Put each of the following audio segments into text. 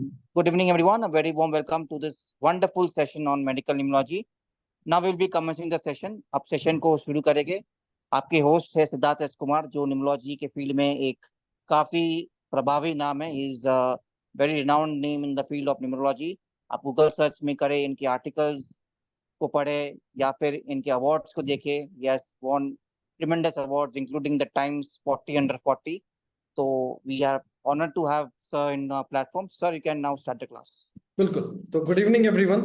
Good evening, everyone. A very warm welcome to this wonderful session on medical immunology. Now we'll be commencing the session. अब session को शुरू करेंगे. आपके host है Siddharth S Kumar, जो निमोलॉजी के फील्ड में एक काफी प्रभावी नाम है. Is very renowned name in the field of numerology. आप गूगल सर्च में करें, इनके आर्टिकल्स को पढ़े या फिर इनके अवार्ड्स को देखे. Yes, won tremendous awards including the Times 40 under 40. तो we are honoured to have sir in platform. Sir, you can now start the class. बिल्कुल. तो गुड इवनिंग एवरीवन.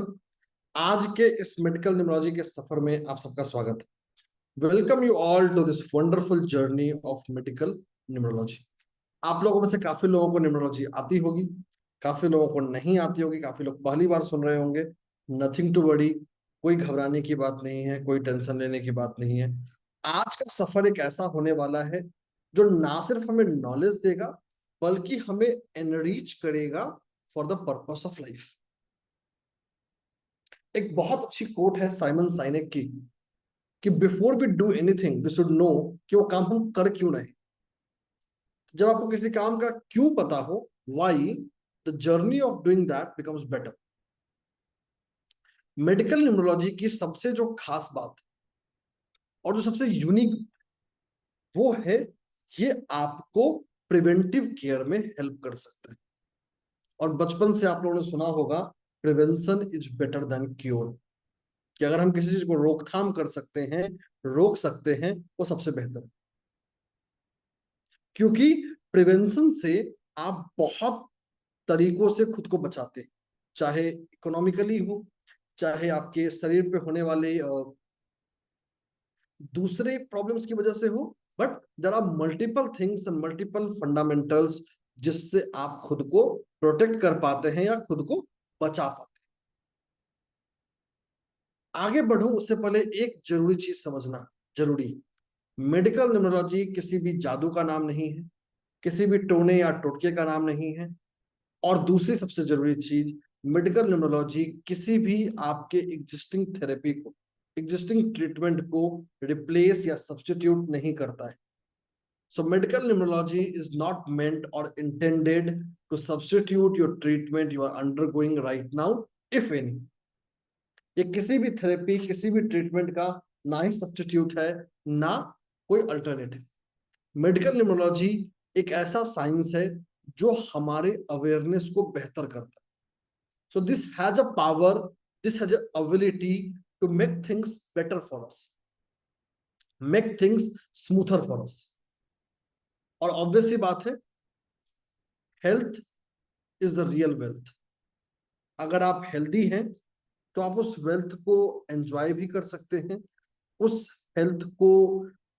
आज के इस मेडिकल न्यूमरोलॉजी के सफर में आप सबका स्वागत है. Welcome you all to this wonderful journey of medical numerology. आप लोगों में से काफी लोगों को न्यूमरोलॉजी आती होगी, काफी लोगों को नहीं आती होगी, काफी लोग पहली बार सुन रहे होंगे. नथिंग टू वरी, कोई घबराने की बात नहीं है, कोई टेंशन लेने की बात नहीं है. आज का सफर एक ऐसा होने वाला है जो ना सिर्फ हमें नॉलेज देगा बल्कि हमें एनरिच करेगा for the purpose of life. एक बहुत अच्छी कोट है साइमन साइनेक की कि before we do anything we should know कि वो काम हम कर क्यों रहे. जब आपको किसी काम का क्यों पता हो, why, the journey of doing that becomes better. Medical numerology की सबसे जो खास बात और जो सबसे यूनिक वो है, ये आपको प्रिवेंटिव केयर में हेल्प कर सकता है. और बचपन से आप लोगों ने सुना होगा prevention is better than cure, कि अगर हम किसी चीज को रोकथाम कर सकते हैं, रोक सकते हैं, वो सबसे बेहतर है. क्योंकि प्रिवेंशन से आप बहुत तरीकों से खुद को बचाते हैं, चाहे इकोनॉमिकली हो, चाहे आपके शरीर पे होने वाले दूसरे प्रॉब्लम्स की वजह से हो. But there are multiple things and multiple fundamentals जिससे आप खुद को प्रोटेक्ट कर पाते हैं या खुद को बचा पाते हैं. आगे बढ़ूं उससे पहले एक जरूरी चीज समझना जरूरी. मेडिकल न्यूमरोलॉजी किसी भी जादू का नाम नहीं है, किसी भी टोने या टोटके का नाम नहीं है. और दूसरी सबसे जरूरी चीज, मेडिकल न्यूमरोलॉजी किसी भी आपके एग्जिस्टिंग थेरेपी को, एग्जिस्टिंग ट्रीटमेंट को रिप्लेस या सब्स्टिट्यूट नहीं करता है. So medical numerology is not meant or intended to substitute your treatment you are undergoing right now, if any. ये किसी भी थेरेपी, किसी भी ट्रीटमेंट का ना ही सब्स्टिट्यूट है, ना कोई अल्टरनेटिव. मेडिकल न्यूमरोलॉजी एक ऐसा साइंस है जो हमारे अवेयरनेस को बेहतर करता है. So this has a power, this has a ability to make things better for us, make things smoother for us. और ऑब्वियस सी बात है, health is the real wealth. अगर आप हेल्दी हैं तो आप उस वेल्थ को एंजॉय भी कर सकते हैं, उस हेल्थ को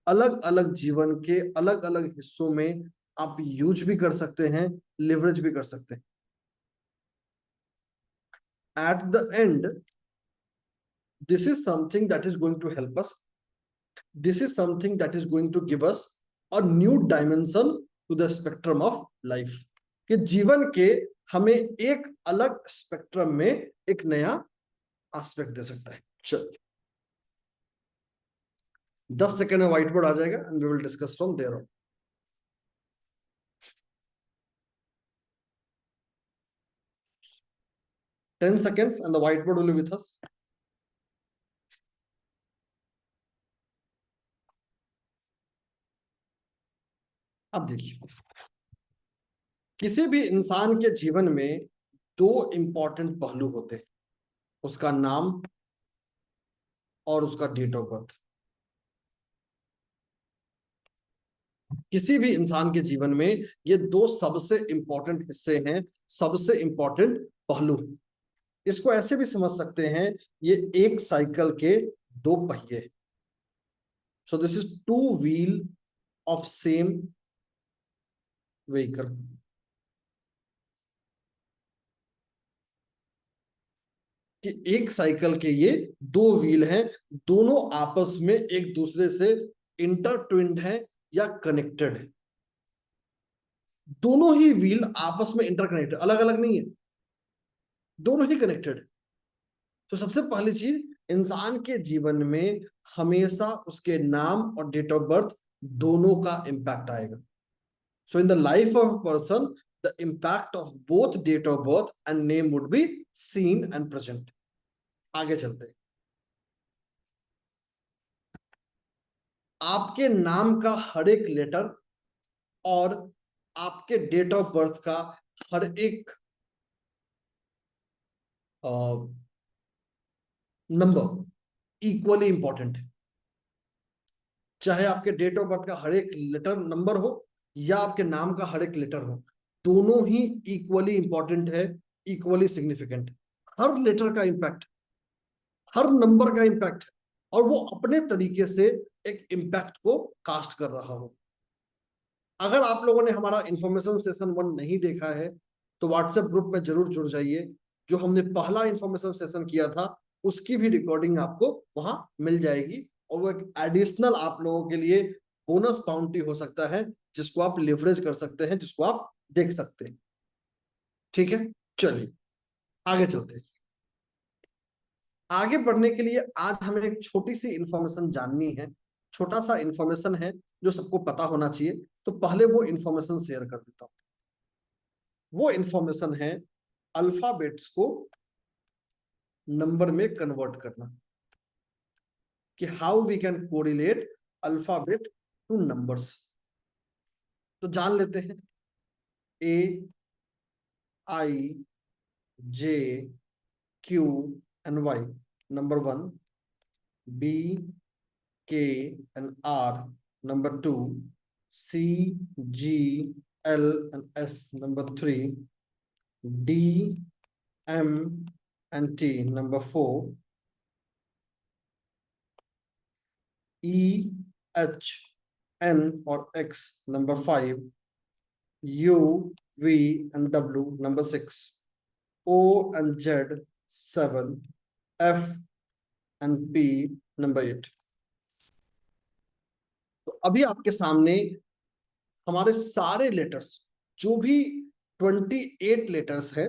अलग अलग जीवन के अलग अलग हिस्सों में आप यूज भी कर सकते हैं, लिवरेज भी कर सकते हैं. At the end this is something that is going to help us, this is something that is going to give us a new dimension to the spectrum of life. कि जीवन के हमें एक अलग स्पेक्ट्रम में एक नया एस्पेक्ट दे सकता है. चलिए 10 सेकेंड में व्हाइट बोर्ड आ जाएगा and we will discuss from there on. Ten seconds and the whiteboard will be with us. अब देखिए, किसी भी इंसान के जीवन में दो इंपॉर्टेंट पहलू होते हैं, उसका नाम और उसका डेट ऑफ बर्थ. किसी भी इंसान के जीवन में ये दो सबसे इंपॉर्टेंट हिस्से हैं, सबसे इंपॉर्टेंट पहलू. इसको ऐसे भी समझ सकते हैं, ये एक साइकिल के दो पहिए. सो this is two wheel of same vehicle. कि एक साइकिल के ये दो व्हील हैं, दोनों आपस में एक दूसरे से इंटरट्विन्ड है या कनेक्टेड है. दोनों ही व्हील आपस में इंटरकनेक्टेड, अलग अलग नहीं है, दोनों ही कनेक्टेड है. तो सबसे पहली चीज, इंसान के जीवन में हमेशा उसके नाम और डेट ऑफ बर्थ दोनों का इंपैक्ट आएगा. So in the life of a person the impact of both date of birth and name would be seen and present. आगे चलते हैं। आपके नाम का हर एक लेटर और आपके डेट ऑफ बर्थ का हर एक नंबर इक्वली इंपॉर्टेंट है। चाहे आपके डेट ऑफ बर्थ का हर एक लेटर नंबर हो या आपके नाम का हर एक लेटर हो, दोनों ही इक्वली इंपॉर्टेंट है, इक्वली सिग्निफिकेंट। हर लेटर का इंपैक्ट, हर नंबर का इंपैक्ट है, और वो अपने तरीके से एक इंपैक्ट को कास्ट कर रहा हो। अगर आप लोगों ने हमारा इंफॉर्मेशन सेशन 1 नहीं देखा है तो व्हाट्सएप ग्रुप में जरूर जुड़ जाइए। जो हमने पहला इंफॉर्मेशन सेशन किया था उसकी भी रिकॉर्डिंग आपको वहां मिल जाएगी, और वो एक एडिशनल आप लोगों के लिए बोनस बाउंटी हो सकता है, जिसको आप लिवरेज कर सकते हैं, जिसको आप देख सकते हैं। ठीक है, चलिए आगे चलते हैं। आगे बढ़ने के लिए आज हमें एक छोटी सी इंफॉर्मेशन जाननी है, छोटा सा इंफॉर्मेशन है जो सबको पता होना चाहिए। तो पहले वो इंफॉर्मेशन शेयर कर देता हूं। वो इंफॉर्मेशन है अल्फाबेट्स को नंबर में कन्वर्ट करना, कि how we can correlate alphabet to numbers. तो जान लेते हैं। A, I, J, Q and Y number 1, B, K and R number 2, C, G, L and S number 3, D, M and T number 4, E, H, N और X number 5, U, V and W number 6, O and Z 7, F and P number 8। तो अभी आपके सामने हमारे सारे letters, जो भी 28 letters है,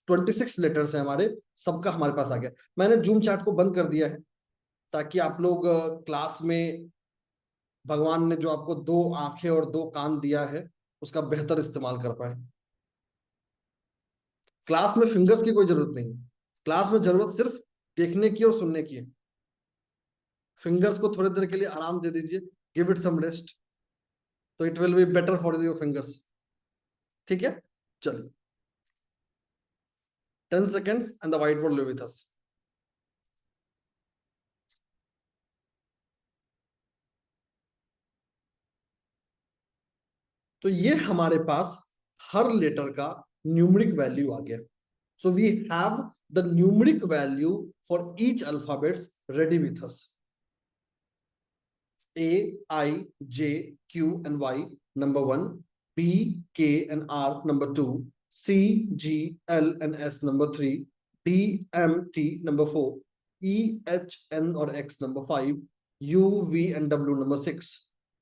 26 लेटर्स है हमारे, सबका हमारे पास आ गया। मैंने जूम चैट को बंद कर दिया है ताकि आप लोग क्लास में भगवान ने जो आपको 2 आंखें और 2 कान दिया है उसका बेहतर इस्तेमाल कर पाए। क्लास में फिंगर्स की कोई जरूरत नहीं है, क्लास में जरूरत सिर्फ देखने की और सुनने की है। फिंगर्स को थोड़ी देर के लिए आराम दे दीजिए, गिव इट सम रेस्ट, तो it will be better for your fingers. ठीक है, चलिए 10 seconds and the whiteboard live with us। तो ये हमारे पास हर लेटर का न्यूमेरिक वैल्यू आ गया। So we have the numeric value for each alphabets ready with us. A, I, J, Q and Y number 1, B, K and R number 2, C, G, L and S number 3, D, M, T number 4, E, H, N और X number 5, U, V and W number 6,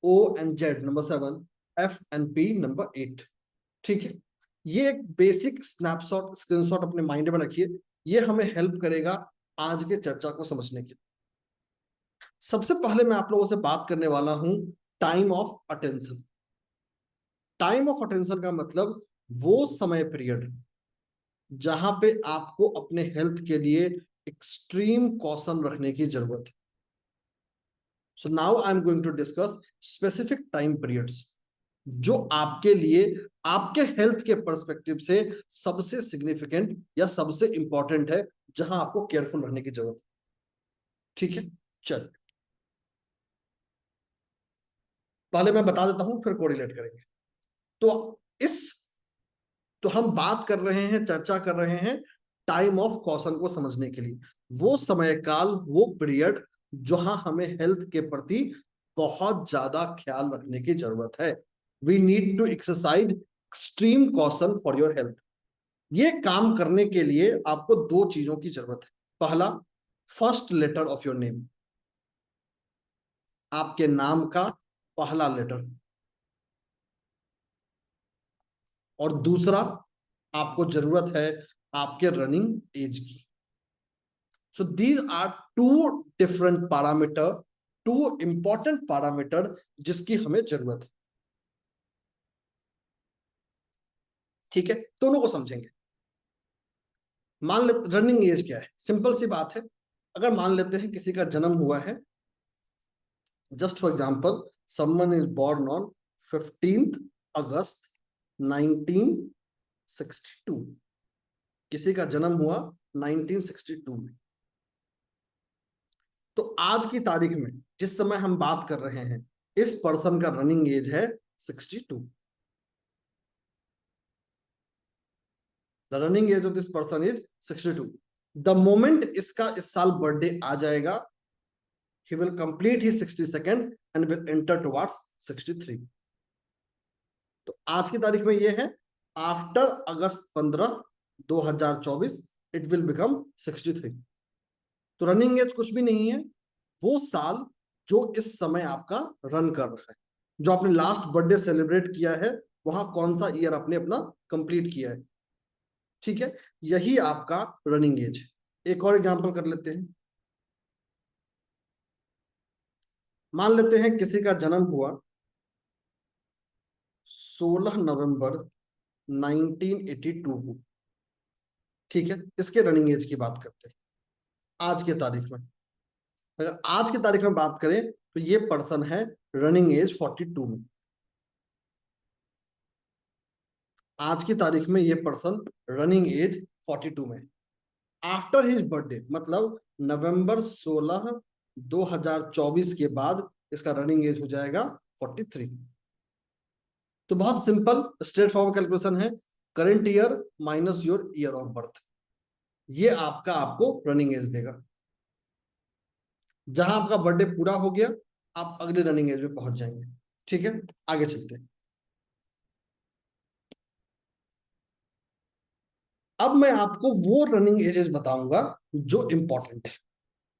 O and Z number 7, F and P number 8। ठीक है, ये एक basic snapshot screenshot अपने mind में रखिए, ये हमें हेल्प करेगा आज के चर्चा को समझने के लिए। सबसे पहले मैं आप लोगों से बात करने वाला हूं time of attention. Time of attention का मतलब वो समय पीरियड जहां पे आपको अपने हेल्थ के लिए एक्सट्रीम कॉशन रखने की जरूरत है। So now I am going to discuss specific time periods जो आपके लिए, आपके हेल्थ के पर्सपेक्टिव से सबसे सिग्निफिकेंट या सबसे इंपॉर्टेंट है, जहां आपको केयरफुल रहने की जरूरत है। ठीक है, चल पहले मैं बता देता हूं, फिर कोरिलेट करेंगे। तो हम बात कर रहे हैं, चर्चा कर रहे हैं टाइम ऑफ कॉशन को समझने के लिए। वो समय काल, वो पीरियड जहां हमें हेल्थ के प्रति बहुत ज्यादा ख्याल रखने की जरूरत है। We need to exercise extreme caution for your health. ये काम करने के लिए आपको 2 चीजों की जरूरत है। पहला, first letter of your name, आपके नाम का पहला लेटर, और दूसरा आपको जरूरत है आपके रनिंग एज की। So these are 2 different parameter, 2 important parameter जिसकी हमें जरूरत है। ठीक है, दोनों को समझेंगे। मान ले रनिंग एज क्या है, सिंपल सी बात है। अगर मान लेते हैं किसी का जन्म हुआ है, just for example someone is born on 15th August 1962, किसी का जन्म हुआ 1962 में। तो आज की तारीख में जिस समय हम बात कर रहे हैं, इस पर्सन का रनिंग एज है 62। The running age of this person is 62। The moment इसका इस साल बर्थडे आ जाएगा, he will complete his 62nd and will enter towards 63। तो आज की तारीख में ये है, after August 15 2024 it will become 63। तो रनिंग एज कुछ भी नहीं है, वो साल जो इस समय आपका रन कर रहा है, जो आपने लास्ट बर्थडे सेलिब्रेट किया है, वहां कौन सा ईयर आपने अपना कंप्लीट किया है। ठीक है, यही आपका रनिंग एज। एक और एग्जांपल कर लेते हैं। मान लेते हैं किसी का जन्म हुआ 16 नवंबर 1982 को। ठीक है, इसके रनिंग एज की बात करते हैं आज के तारीख में। अगर आज की तारीख में बात करें तो ये पर्सन है रनिंग एज 42 में। आज की तारीख में ये पर्सन रनिंग एज 42 में। आफ्टर हिज बर्थडे मतलब नवंबर 16 2024 के बाद इसका रनिंग एज हो जाएगा 43। तो बहुत सिंपल स्ट्रेट फॉरवर्ड कैलकुलेशन है, current year minus your year of birth, ये आपको रनिंग एज देगा। जहां आपका बर्थडे पूरा हो गया, आप अगले रनिंग एज में पहुंच जाएंगे। ठीक है, आगे चलते हैं। अब मैं आपको वो रनिंग एजेस बताऊंगा जो इंपॉर्टेंट है,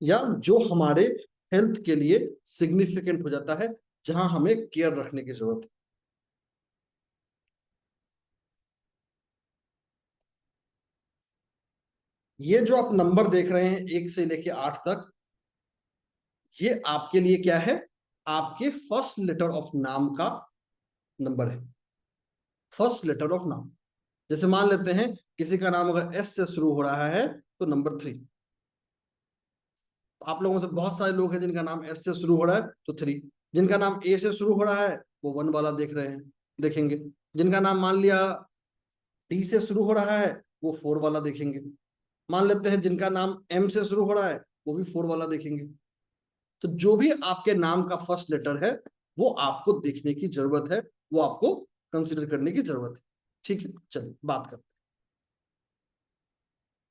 या जो हमारे हेल्थ के लिए सिग्निफिकेंट हो जाता है, जहां हमें केयर रखने की जरूरत है। ये जो आप नंबर देख रहे हैं 1 से लेके 8 तक, ये आपके लिए क्या है, आपके फर्स्ट लेटर ऑफ नाम का नंबर है। फर्स्ट लेटर ऑफ नाम, जैसे मान लेते हैं किसी का नाम अगर एस से शुरू हो रहा है तो नंबर 3। आप लोगों से बहुत सारे लोग हैं जिनका नाम एस से शुरू हो रहा है तो 3, जिनका नाम ए से शुरू हो रहा है वो 1 वाला देख रहे हैं, देखेंगे। जिनका नाम मान लिया डी से शुरू हो रहा है वो 4 वाला देखेंगे। मान लेते हैं जिनका नाम एम से शुरू हो रहा है वो भी 4 वाला देखेंगे। तो जो भी आपके नाम का फर्स्ट लेटर है वो आपको देखने की जरूरत है, वो आपको कंसिडर करने की जरूरत है। ठीक है, चलिए बात करते हैं।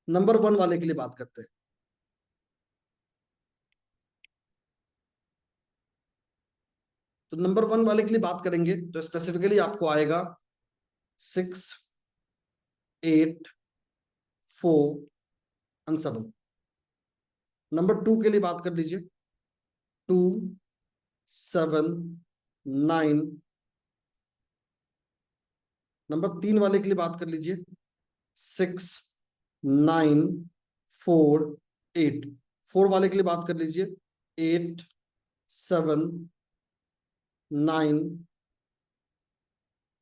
नंबर 1 वाले के लिए बात करते हैं। तो नंबर 1 वाले के लिए बात करेंगे तो स्पेसिफिकली आपको आएगा 6, 8, 4 और 7। नंबर 2 के लिए बात कर लीजिए, 2, 7, 9। नंबर 3 वाले के लिए बात कर लीजिए, 6, 9, 4, 8। 4 वाले के लिए बात कर लीजिए, 8, 7, 9,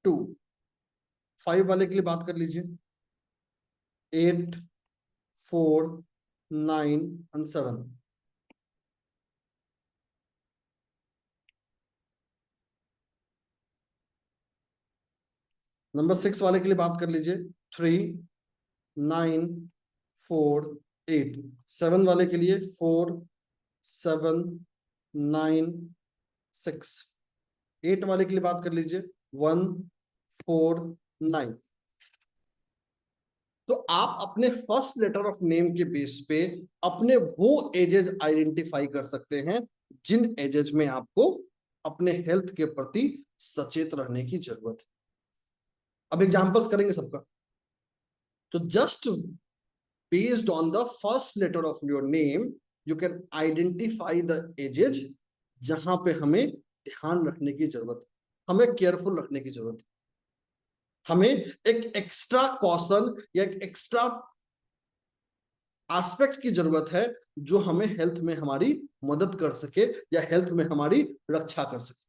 2। 5 वाले के लिए बात कर लीजिए, 8, 4, 9 और 7। नंबर 6 वाले के लिए बात कर लीजिए, 3, 9, 4, 8। 7 वाले के लिए 4, 7, 9, 6। 8 वाले के लिए बात कर लीजिए, 1, 4, 9। तो आप अपने फर्स्ट लेटर ऑफ नेम के बेस पे अपने वो एजेज आइडेंटिफाई कर सकते हैं जिन एजेज में आपको अपने हेल्थ के प्रति सचेत रहने की जरूरत है। अब एग्जांपल्स करेंगे सबका। तो just based on the first letter of your name you can identify the ages जहां पे हमें ध्यान रखने की जरूरत है, हमें केयरफुल रखने की जरूरत है, हमें एक एक्स्ट्रा कॉशन या एक एक्स्ट्रा एस्पेक्ट की जरूरत है जो हमें हेल्थ में हमारी मदद कर सके या हेल्थ में हमारी रक्षा कर सके।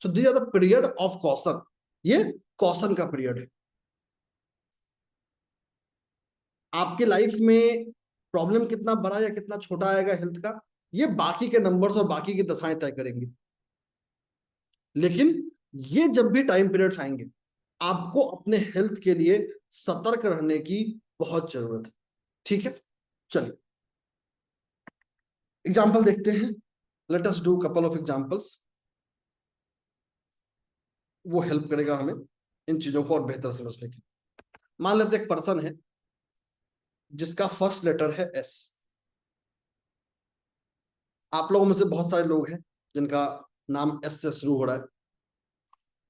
So this are the period of caution, ये कॉशन का पीरियड है। आपकी लाइफ में प्रॉब्लम कितना बड़ा या कितना छोटा आएगा हेल्थ का, ये बाकी के नंबर्स और बाकी की दशाएं तय करेंगी। लेकिन ये जब भी टाइम पीरियड्स आएंगे, आपको अपने हेल्थ के लिए सतर्क रहने की बहुत जरूरत है। ठीक है, चलिए एग्जाम्पल देखते हैं। Let us do couple of examples. वो हेल्प करेगा हमें इन चीजों को और बेहतर समझने की। मान लेते एक पर्सन है जिसका फर्स्ट लेटर है एस। आप लोगों में से बहुत सारे लोग हैं जिनका नाम एस से शुरू हो रहा है,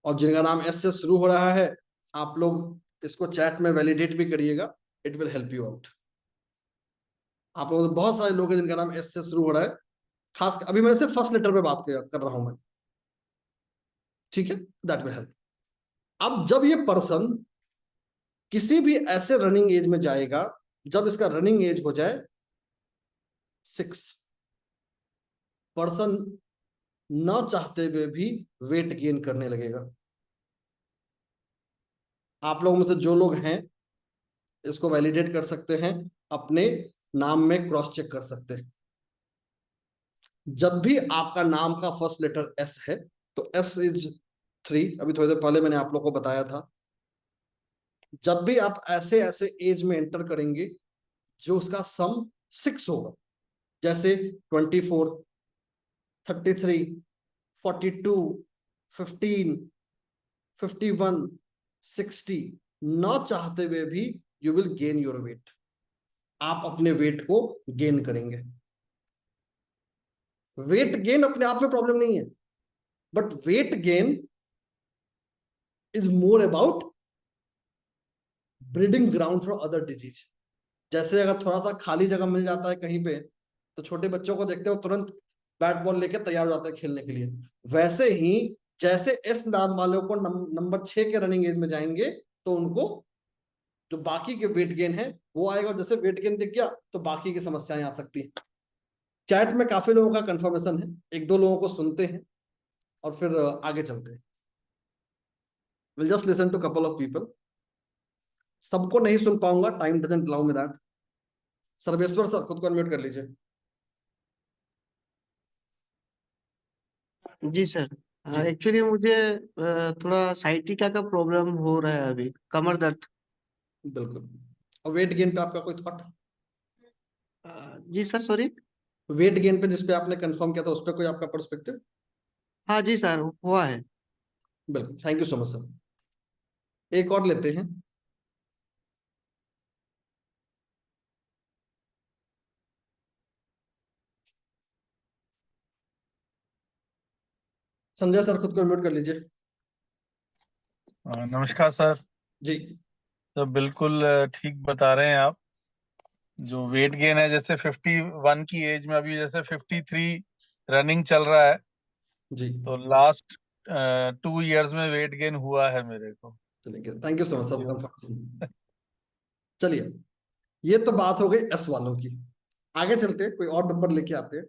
और जिनका नाम एस से शुरू हो रहा है आप लोग इसको चैट में वैलिडेट भी करिएगा, it will help you out. आप लोगों में बहुत सारे लोग हैं जिनका नाम एस से शुरू हो रहा है, खास अभी मैं सिर्फ फर्स्ट लेटर पे बात कर रहा हूं मैं। ठीक है, दैट विल हेल्प। अब जब ये पर्सन किसी भी ऐसे रनिंग एज में जाएगा, जब इसका रनिंग एज हो जाए 6, पर्सन न चाहते हुए भी वेट गेन करने लगेगा। आप लोगों में से जो लोग हैं इसको वैलिडेट कर सकते हैं, अपने नाम में क्रॉस चेक कर सकते हैं। जब भी आपका नाम का फर्स्ट लेटर एस है तो एस इज 3, अभी थोड़ी देर पहले मैंने आप लोग को बताया था। जब भी आप ऐसे ऐसे एज में एंटर करेंगे जो उसका सम 6 होगा, जैसे 24, 33, 42, 15, 51, 60, ना चाहते हुए भी you will gain your weight. आप अपने वेट को गेन करेंगे। वेट गेन अपने आप में प्रॉब्लम नहीं है, but weight gain is more about breeding ground for other disease. जैसे अगर थोड़ा सा खाली जगह मिल जाता है कहीं पे, तो छोटे बच्चों को देखते हो तुरंत बैट बॉल लेके तैयार हो जाते हैं खेलने के लिए। वैसे ही जैसे एस नाम वालों को नंबर 6 के रनिंग एज में जाएंगे तो उनको जो बाकी के वेट गेन है वो आएगा। जैसे वेट गेन दिख गया तो बाकी की समस्याएं आ सकती हैं। चैट में काफी लोगों का कंफर्मेशन है, एक दो लोगों को सुनते हैं और फिर आगे चलते हैं। Will just listen to couple of people. सबको नहीं सुन पाऊंगा, time doesn't allow me that. Sarveshwar sir खुद को अनम्यूट कर लीजिए। जी सर। जी एक्चुअली मुझे थोड़ा साइटिका का प्रॉब्लम हो रहा है, अभी कमर दर्द। बिल्कुल। और वेट गेन पे आपका कोई थॉट? जी सर, सॉरी। वेट गेन पे जिसपे आपने कंफर्म किया था उस पर कोई आपका पर्सपेक्टिव? हाँ जी सर, हुआ है। बिल्कुल, thank you so much sir. एक और लेते हैं। संजय सर खुद को म्यूट कर लीजिए। नमस्कार सर। जी तो बिल्कुल ठीक बता रहे हैं आप। जो वेट गेन है, जैसे 51 की एज में अभी जैसे 53 रनिंग चल रहा है, जी तो लास्ट 2 इयर्स में वेट गेन हुआ है मेरे को। चलिए, thank you so much sir ji. Confirmation. चलिए, ये तो बात हो गई एस वालों की। आगे चलते हैं, कोई और नंबर लेके आते हैं।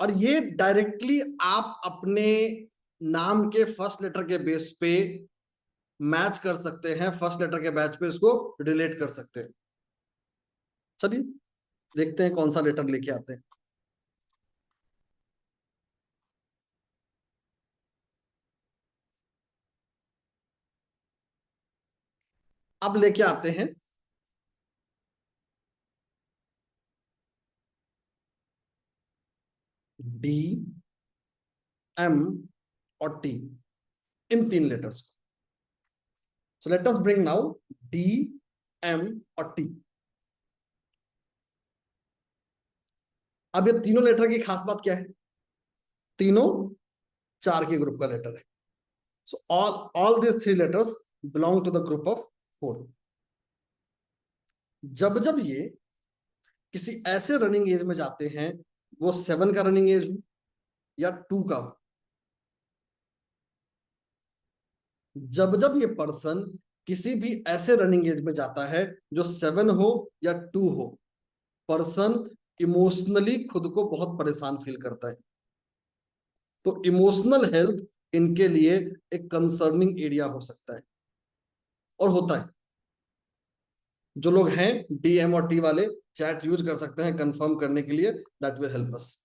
और ये डायरेक्टली आप अपने नाम के फर्स्ट लेटर के बेस पे मैच कर सकते हैं, फर्स्ट लेटर के बैच पे इसको रिलेट कर सकते हैं। चलिए देखते हैं कौन सा लेटर लेके आते हैं। अब लेके आते हैं डी, एम और टी, इन 3 लेटर्स को। So let us bring now D, M और टी। अब ये तीनों लेटर की खास बात क्या है? तीनों 4 के ग्रुप का लेटर है। So all this 3 letters belong to the group of 4। जब जब ये किसी ऐसे रनिंग एज में जाते हैं, वो 7 का रनिंग एज हो या 2 का हो, जब जब ये पर्सन किसी भी ऐसे रनिंग एज में जाता है जो 7 हो या 2 हो, पर्सन इमोशनली खुद को बहुत परेशान फील करता है। तो इमोशनल हेल्थ इनके लिए एक कंसर्निंग एरिया हो सकता है, और होता है। जो लोग हैं DM और T वाले, चैट यूज कर सकते हैं कंफर्म करने के लिए, दैट विल हेल्प अस।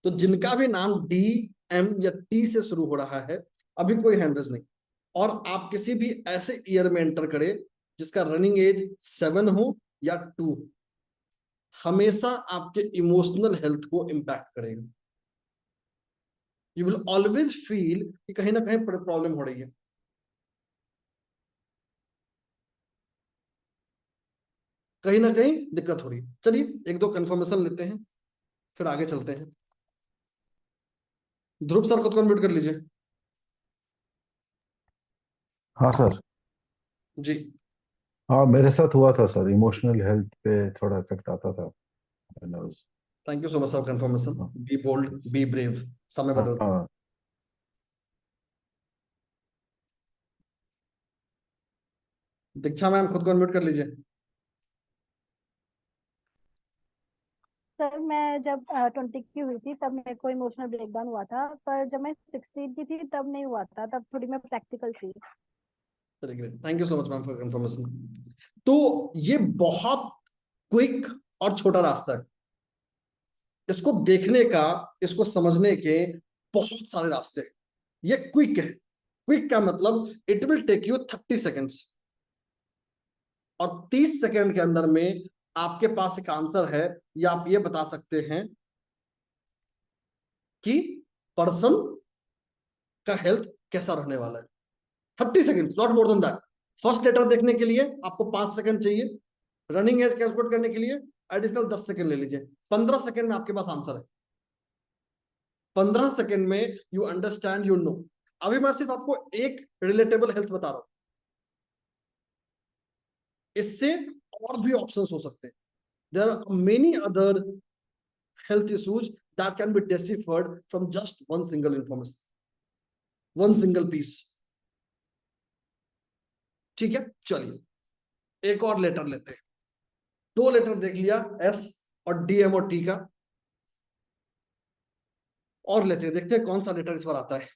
तो जिनका भी नाम DM या T से शुरू हो रहा है, अभी कोई हैंड रेज नहीं। और आप किसी भी ऐसे ईयर में एंटर करें जिसका रनिंग एज 7 हो या 2, हमेशा आपके इमोशनल हेल्थ को इंपैक्ट करेगा। यू विल ऑलवेज फील कि कहीं ना कहीं प्रॉब्लम हो रही है। कहीं ना कहीं दिक्कत हो रही है। चलिए एक दो कंफर्मेशन लेते हैं, फिर आगे चलते हैं। ध्रुव सर खुद को म्यूट कर लीजिए। हाँ सर। जी। हाँ मेरे साथ हुआ था सर, इमोशनल हेल्थ पे थोड़ा इफेक्ट आता था। when I was- thank you so much for confirmation. हाँ बी बोल्ड, बी ब्रेव। समय बदलता है। हाँ, दीक्षा मैम खुद को म्यूट कर लीजिए। सर मैं जब 20 की हुई थी तब मेरे को इमोशनल ब्रेकडाउन हुआ था, पर जब मैं 16 की थी तब नहीं हुआ था, तब थोड़ी मैं प्रैक्टिकल थी। Thank you so much ma'am for confirmation. तो ये बहुत क्विक और छोटा रास्ता है। इसको देखने का, इसको समझने के बहुत सारे रास्ते हैं। ये क्विक है। क्विक का मतलब it will take you 30 seconds, और 30 सेकेंड के अंदर में आपके पास एक आंसर है, या आप ये बता सकते हैं कि पर्सन का हेल्थ कैसा रहने वाला है। 30 seconds, not more than that. First letter देखने के लिए आपको 5 सेकंड चाहिए। रनिंग एज कैलकुलेट करने के लिए एडिशनल 10 सेकंड ले लीजिए। 15 सेकंड में आपके पास आंसर है। 15 सेकंड में यू अंडरस्टैंड, यू नो। अभी मैं सिर्फ आपको एक रिलेटेबल हेल्थ बता रहा हूं, इससे और भी ऑप्शंस हो सकते हैं। There are many other health issues that can be deciphered from just one single information, one single piece। ठीक है, चलिए एक और लेटर लेते हैं। 2 लेटर देख लिया, S और DM और T का। और लेते हैं, देखते हैं कौन सा लेटर इस बार आता है।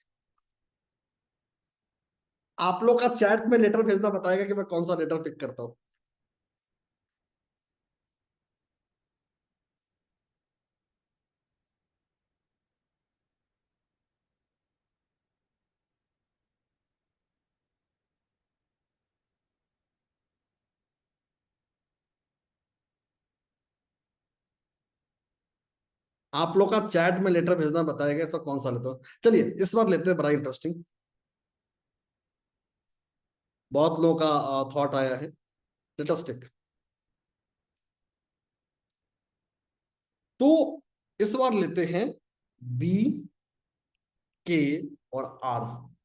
आप लोग का चैट में लेटर भेजना बताएगा कि मैं कौन सा लेटर पिक करता हूं। आप लोग का चैट में लेटर भेजना बताएगा ऐसा कौन सा लेटर। चलिए इस बार लेते हैं, बड़ा इंटरेस्टिंग। बहुत लोगों का थॉट आया है। Let us take. तो इस बार लेते हैं B, K और R।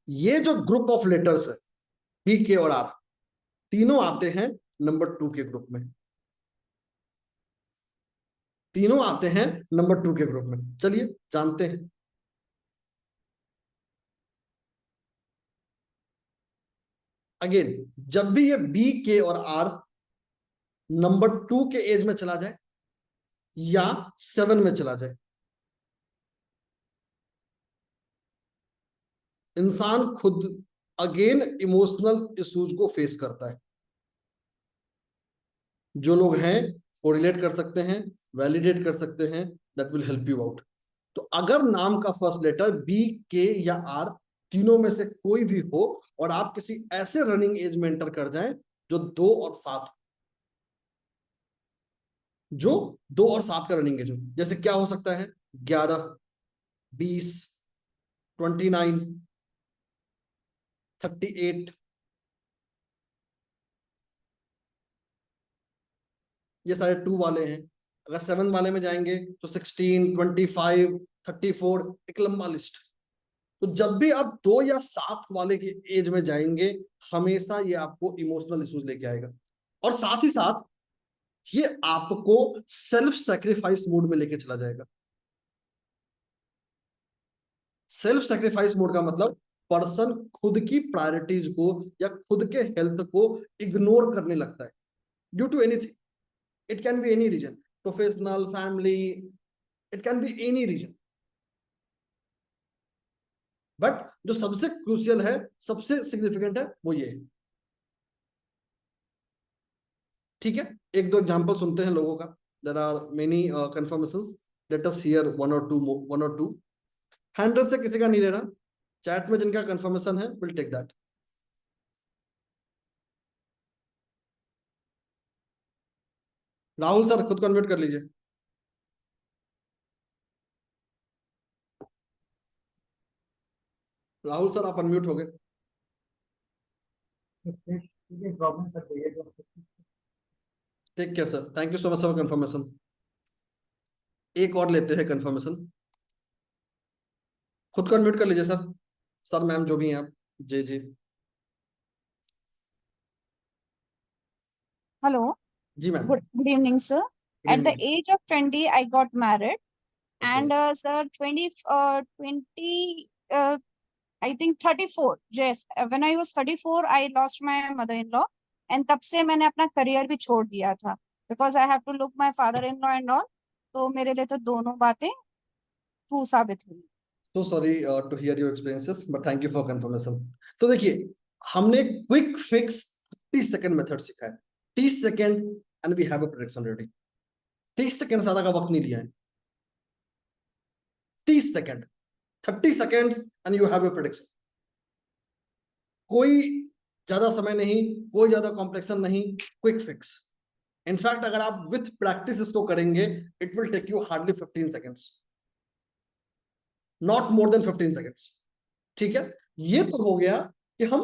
ये जो ग्रुप ऑफ लेटर्स है B, K और R, तीनों आते हैं नंबर 2 के ग्रुप में। तीनों आते हैं नंबर 2 के ग्रुप में। चलिए जानते हैं। अगेन, जब भी ये B, K और R नंबर 2 के एज में चला जाए या 7 में चला जाए, इंसान खुद अगेन इमोशनल इश्यूज को फेस करता है। जो लोग हैं कोरिलेट कर सकते हैं, वैलिडेट कर सकते हैं, that will help you out. तो अगर नाम का फर्स्ट लेटर B, K या R तीनों में से कोई भी हो, और आप किसी ऐसे रनिंग एज में एंटर कर जाएं जो 2 और 7, जो 2 और 7 का रनिंग एज हो, जैसे क्या हो सकता है, 11, 20, 29, 38, ये सारे 2 वाले हैं। अगर 7 वाले में जाएंगे तो 16, 25, 34, एक लंबा लिस्ट। तो जब भी आप 2 या 7 वाले के एज में जाएंगे, हमेशा ये आपको इमोशनल इश्यूज लेके आएगा। और साथ ही साथ ये आपको सेल्फ सैक्रिफाइस मोड में लेके चला जाएगा। सेल्फ सैक्रिफाइस मोड का मतलब पर्सन खुद की प्रायोरिटीज को या खुद के हेल्थ को इग्नोर करने लगता है, due to anything. It can be any reason, professional, family, it can be any reason. But जो सबसे क्रूशियल है, सबसे सिग्निफिकेंट है, वो ये है ठीक है, एक दो एग्जांपल सुनते हैं लोगों का. There are many confirmations. Let us hear one और टू. हैंड से किसी का नहीं ले रहा, चैट में जिनका कंफर्मेशन है will take that. Rahul sir खुद कन्वर्ट कर लीजिए. राहुल सर आप अनम्यूट हो गए. Take care sir, thank you so much for confirmation. एक और लेते हैं कंफर्मेशन. खुद को अनम्यूट कर लीजिए सर. सर मैम जो भी हैं आप. जी जी Hello, जी ma'am. good evening, sir. Good At the evening. age of 20, I got married, okay. and sir, 20, I think 34. Yes, when I was 34, I lost my mother-in-law, and तब से मैंने अपना करियर भी छोड़ दिया था, because I have to look my father-in-law and all. तो मेरे लिए तो दोनों बातें ट्रू साबित हुई. So sorry to hear your experiences, but thank you for confirmation. तो देखिए, हमने क्विक फिक्स 30 सेकंड मेथड सीखा है. 30 second and we have a prediction ready. 30 second ज्यादा का वक्त नहीं लिया है. 30 second, 30 seconds and you have a prediction. कोई ज्यादा समय नहीं, कोई ज्यादा कॉम्प्लेक्सन नहीं, क्विक फिक्स. इनफैक्ट अगर आप विथ प्रैक्टिस इसको करेंगे, it will take you hardly 15 seconds, not more than 15 seconds. ठीक है, ये तो हो गया कि हम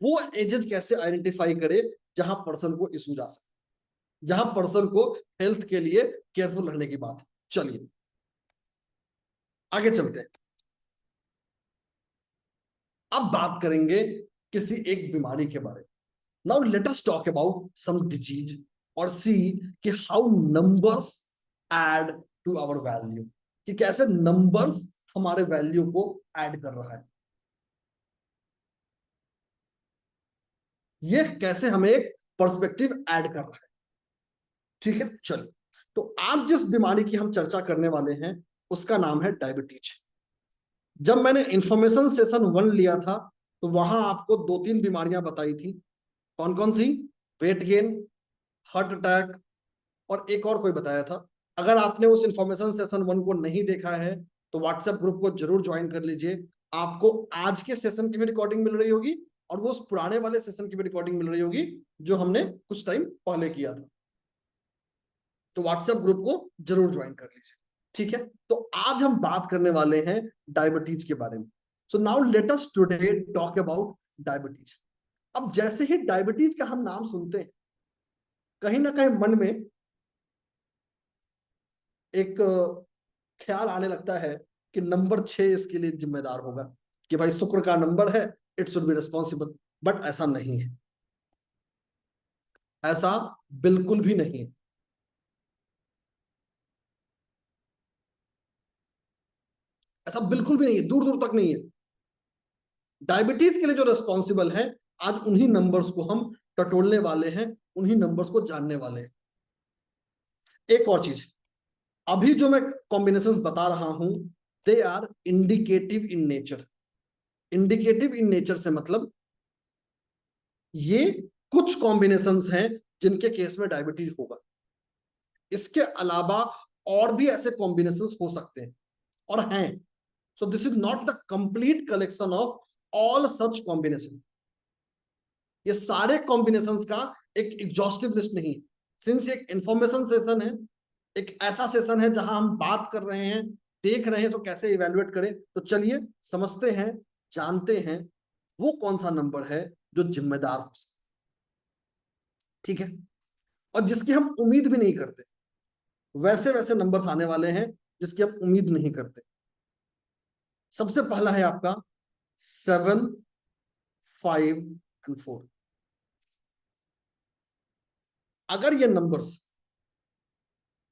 वो एजेस कैसे आइडेंटिफाई करें जहां पर्सन को इशू जा सके, जहां पर्सन को हेल्थ के लिए केयरफुल रहने की बात. चलिए आगे चलते हैं. अब बात करेंगे किसी एक बीमारी के बारे में. Now let us talk about some disease और सी कि how numbers add to our value, कि कैसे नंबर्स हमारे वैल्यू को ऐड कर रहा है. ये कैसे हमें एक पर्सपेक्टिव ऐड कर रहा है. ठीक है, चलिए. तो आज जिस बीमारी की हम चर्चा करने वाले हैं उसका नाम है डायबिटीज. जब मैंने इंफॉर्मेशन सेशन 1 लिया था तो वहां आपको 2-3 बीमारियां बताई थी. कौन कौन सी? वेट गेन, हार्ट अटैक, और एक और कोई बताया था. अगर आपने उस इंफॉर्मेशन सेशन 1 को नहीं देखा है तो व्हाट्सएप ग्रुप को जरूर ज्वाइन कर लीजिए. आपको आज के सेशन की भी रिकॉर्डिंग मिल रही होगी और वो उस पुराने वाले सेशन की भी रिकॉर्डिंग मिल रही होगी जो हमने कुछ टाइम पहले किया था. तो व्हाट्सएप ग्रुप को जरूर ज्वाइन कर लीजिए. ठीक है, तो आज हम बात करने वाले हैं डायबिटीज के बारे में. So now let us today talk about diabetes. अब जैसे ही डायबिटीज का हम नाम सुनते हैं, कहीं ना कहीं मन में एक ख्याल आने लगता है कि नंबर 6 इसके लिए जिम्मेदार होगा, कि भाई शुक्र का नंबर है, it should be responsible. But ऐसा नहीं है, ऐसा बिल्कुल भी नहीं है. ऐसा बिल्कुल भी नहीं है, दूर दूर तक नहीं है. डायबिटीज के लिए जो रिस्पॉन्सिबल है, आज उन्हीं नंबर्स को हम टटोलने वाले हैं, उन्हीं नंबर्स को जानने वाले हैं. एक और चीज, अभी जो मैं कॉम्बिनेशंस बता रहा हूं, they are indicative in nature. Indicative in nature से मतलब ये कुछ कॉम्बिनेशंस हैं जिनके केस में डायबिटीज होगा. इसके अलावा और भी ऐसे कॉम्बिनेशंस हो सकते हैं और हैं. सो this is not the complete collection of all such combination. ये सारे कॉम्बिनेशंस का एक एग्जॉस्टिव लिस्ट नहीं है. सिंस एक इंफॉर्मेशन सेशन है, एक ऐसा सेशन है जहां हम बात कर रहे हैं, देख रहे हैं तो कैसे इवेल्युएट करें. तो चलिए समझते हैं, जानते हैं वो कौन सा नंबर है जो जिम्मेदार हो सकता. ठीक है, और जिसकी हम उम्मीद भी नहीं करते. वैसे वैसे नंबर्स आने वाले हैं जिसकी हम उम्मीद नहीं करते. सबसे पहला है आपका 7, 5 and 4. अगर ये नंबर्स,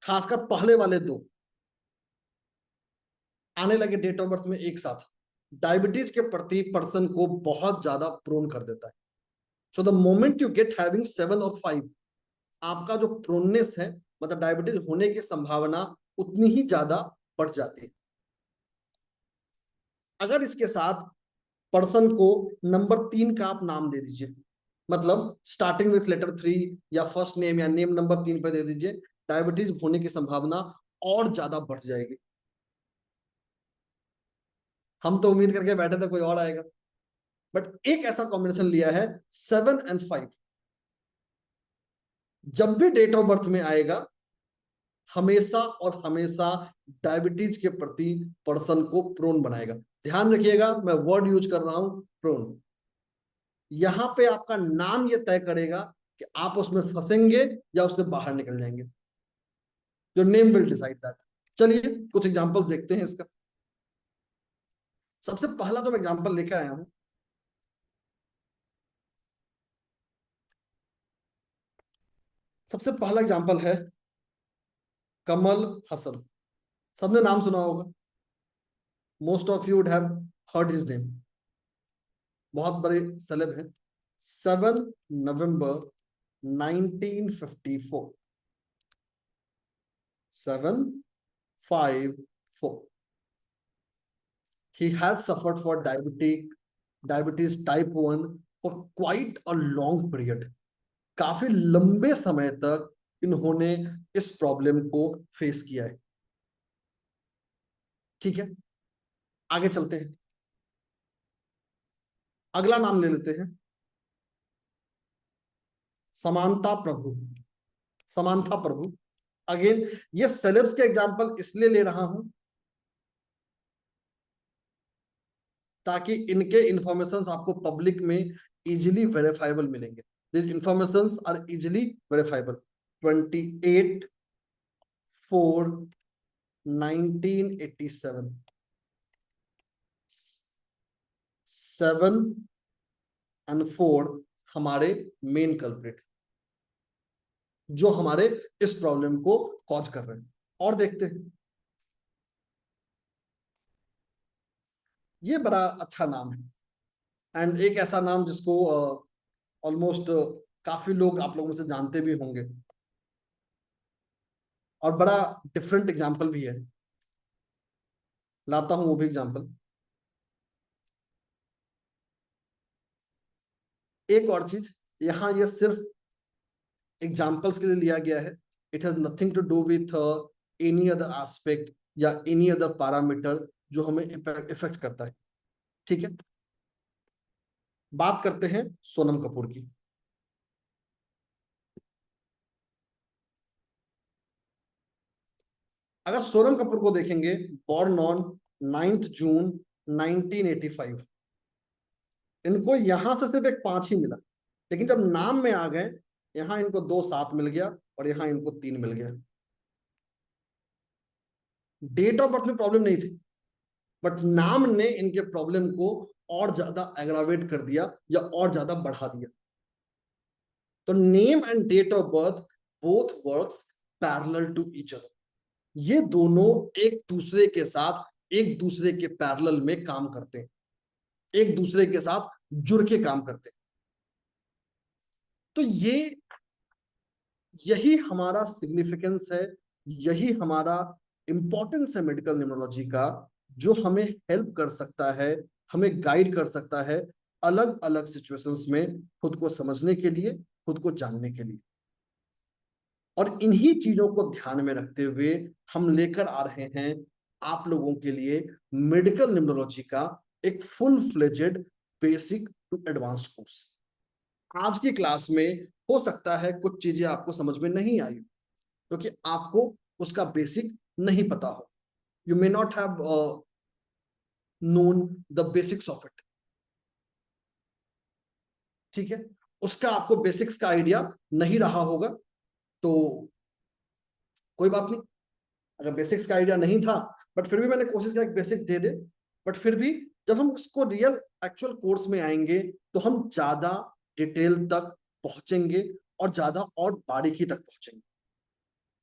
खासकर पहले वाले दो, आने लगे डेट ऑफ बर्थ में एक साथ, डायबिटीज के प्रति पर्सन को बहुत ज्यादा प्रोन कर देता है. So the moment you get having 7 और 5, आपका जो प्रोननेस है, मतलब डायबिटीज होने की संभावना उतनी ही ज्यादा बढ़ जाती है. अगर इसके साथ पर्सन को नंबर 3 का आप नाम दे दीजिए, मतलब स्टार्टिंग विथ लेटर 3 या फर्स्ट नेम या नेम नंबर 3 पे दे दीजिए, डायबिटीज होने की संभावना और ज्यादा बढ़ जाएगी। हम तो उम्मीद करके बैठे थे कोई और आएगा, बट एक ऐसा कॉम्बिनेशन लिया है 7 और 5। जब भी डेट ऑफ बर्थ में आएगा, हमेशा और हमेशा डायबिटीज के प्रति पर्सन को प्रोन बनाएगा। ध्यान रखिएगा, मैं वर्ड यूज कर रहा हूं, प्रोन। यहां पे आपका नाम ये तय करेगा कि आप उसमें फंसेंगे या उससे बाहर निकल जाएंगे। Your name will decide that. चलिए कुछ एग्जांपल्स देखते हैं इसका। सबसे पहला तो मैं एग्जांपल लेकर आया हूं, सबसे पहला एग्जांपल है कमल हसन। सबने नाम सुना होगा, most of you would have heard his name. बहुत बड़े सेलेब हैं। 7 नवंबर 1954, 754। He has suffered for diabetes type 1 for quite a long period. काफी लंबे समय तक इन्होंने इस प्रॉब्लम को फेस किया है। ठीक है, आगे चलते हैं। अगला नाम ले लेते हैं, समांता प्रभु। समांता प्रभु, अगेन ये सेलेब्स के एग्जांपल इसलिए ले रहा हूं ताकि इनके इंफॉर्मेशंस आपको पब्लिक में इजीली वेरीफाइबल मिलेंगे। This informations are easily verifiable. 28/4/1987, 7 और 4 हमारे मेन कल्प्रिट जो हमारे इस प्रॉब्लम को कॉज कर रहे हैं। और देखते हैं, ये बड़ा अच्छा नाम है, एंड एक ऐसा नाम जिसको ऑलमोस्ट काफी लोग आप लोगों में से जानते भी होंगे, और बड़ा डिफरेंट एग्जाम्पल भी है। लाता हूं वो भी एग्जाम्पल। एक और चीज, यहां ये सिर्फ एग्जाम्पल्स के लिए लिया गया है। It has nothing to do with any other aspect या एनी अदर पैरामीटर जो हमें इफेक्ट करता है। ठीक है, बात करते हैं सोनम कपूर की। अगर सोनम कपूर को देखेंगे, बॉर्न ऑन 9 जून 1985। इनको यहां से सिर्फ एक 5 ही मिला, लेकिन जब नाम में आ गए, यहां इनको 2 7 मिल गया और यहां इनको 3 मिल गया। डेट ऑफ बर्थ में प्रॉब्लम नहीं थी, बट नाम ने इनके प्रॉब्लम को और ज्यादा एग्रावेट कर दिया या और ज्यादा बढ़ा दिया। तो name and date of birth both works parallel to each other. ये दोनों एक दूसरे के साथ, एक दूसरे के पैरेलल में काम करते हैं, एक दूसरे के साथ जुड़ के काम करते हैं। तो यही हमारा सिग्निफिकेंस है, यही हमारा इंपॉर्टेंस है मेडिकल न्यूमरोलॉजी का, जो हमें हेल्प कर सकता है, हमें गाइड कर सकता है अलग अलग सिचुएशंस में खुद को समझने के लिए, खुद को जानने के लिए। और इन्हीं चीजों को ध्यान में रखते हुए हम लेकर आ रहे हैं आप लोगों के लिए मेडिकल न्यूमरोलॉजी का एक full fledged basic to advanced course. आज की क्लास में हो सकता है कुछ चीजें आपको समझ में नहीं आई, क्योंकि आपको उसका बेसिक नहीं पता हो। You may not have known the basics of it. ठीक है, उसका आपको बेसिक्स का आइडिया नहीं रहा होगा, तो कोई बात नहीं। अगर बेसिक्स का आइडिया नहीं था, बट फिर भी मैंने कोशिश किया एक बेसिक दे दे, बट फिर भी जब हम उसको रियल एक्चुअल कोर्स में आएंगे तो हम ज्यादा डिटेल तक पहुंचेंगे और ज्यादा और बारीकी तक पहुंचेंगे।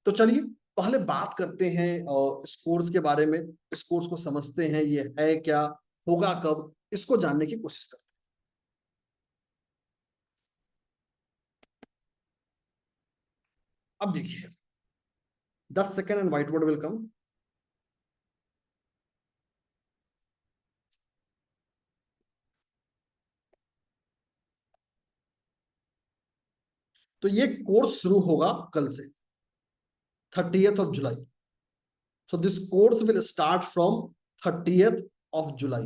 तो चलिए पहले बात करते हैं इस कोर्स के बारे में, इस कोर्स को समझते हैं, ये है क्या, होगा कब, इसको जानने की कोशिश करते हैं। अब देखिए, 10 second and white board will come. तो ये कोर्स शुरू होगा कल से 30th of July. So this course will start from 30th of July.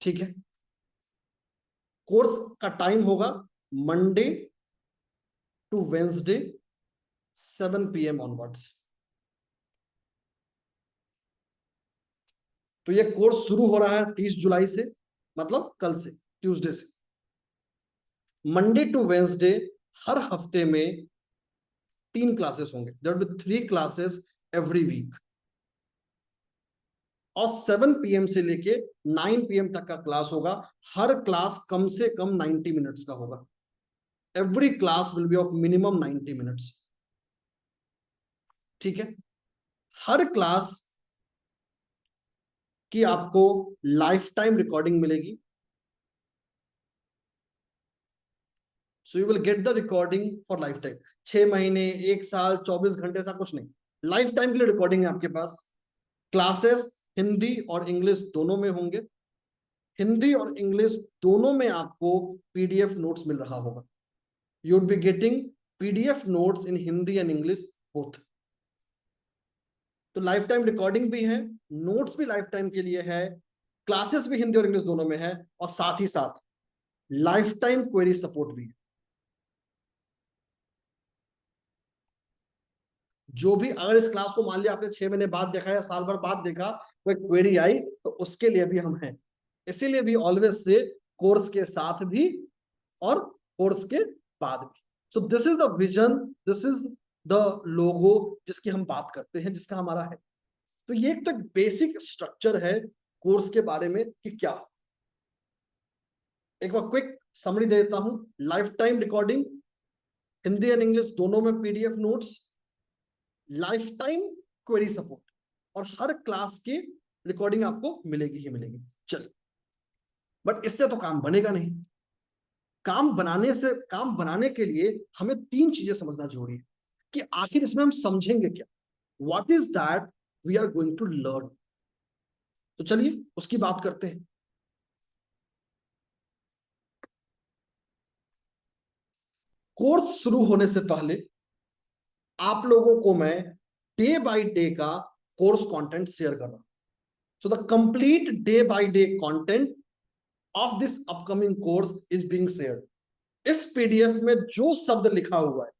ठीक है, कोर्स का टाइम होगा Monday to Wednesday 7 PM onwards. तो ये कोर्स शुरू हो रहा है 30 जुलाई से, मतलब कल से, ट्यूसडे से। मंडे टू वेंसडे हर हफ्ते में 3 क्लासेस होंगे। There will be 3 classes every week, और 7 PM से लेके 9 PM तक का क्लास होगा। हर क्लास कम से कम 90 मिनट्स का होगा। Every class will be of minimum 90 minutes. ठीक है, हर क्लास की आपको लाइफ टाइम रिकॉर्डिंग मिलेगी। So you will get the recording for life time. 6 महीने, 1 साल, 24 घंटे, ऐसा कुछ नहीं, लाइफ टाइम के लिए रिकॉर्डिंग है आपके पास। क्लासेस हिंदी और इंग्लिश दोनों में होंगे। हिंदी और इंग्लिश दोनों में आपको PDF नोट्स मिल रहा होगा। You would be getting PDF notes in Hindi and English both. तो लाइफ टाइम रिकॉर्डिंग भी है, नोट्स भी लाइफ टाइम के लिए है, क्लासेस भी हिंदी और इंग्लिश दोनों में है, और साथ ही साथ लाइफ टाइम क्वेरी सपोर्ट भी है। जो भी अगर इस क्लास को मान लिया आपने 6 महीने बाद देखा या साल भर बाद देखा, कोई क्वेरी आई, तो उसके लिए भी हम हैं। इसीलिए भी ऑलवेज से कोर्स के साथ भी और कोर्स के बाद भी। सो this is the vision, this is the logo जिसकी हम बात करते हैं, जिसका हमारा है। तो ये एक तो बेसिक स्ट्रक्चर है कोर्स के बारे में कि क्या। एक बार क्विक समरी दे देता हूं। Life time recording, Hindi and English दोनों में PDF notes, life time query support, और हर क्लास की रिकॉर्डिंग आपको मिलेगी ही मिलेगी। चलिए, बट इससे तो काम बनेगा नहीं। काम बनाने के लिए हमें 3 चीजें समझना जरूरी है कि आखिर इसमें हम समझेंगे क्या, what is that we are going to learn. तो चलिए उसकी बात करते हैं। कोर्स शुरू होने से पहले आप लोगों को मैं डे बाय डे का कोर्स कंटेंट शेयर कर रहा हूं। So the complete day by day content of this upcoming course is being shared. इस PDF में जो शब्द लिखा हुआ है,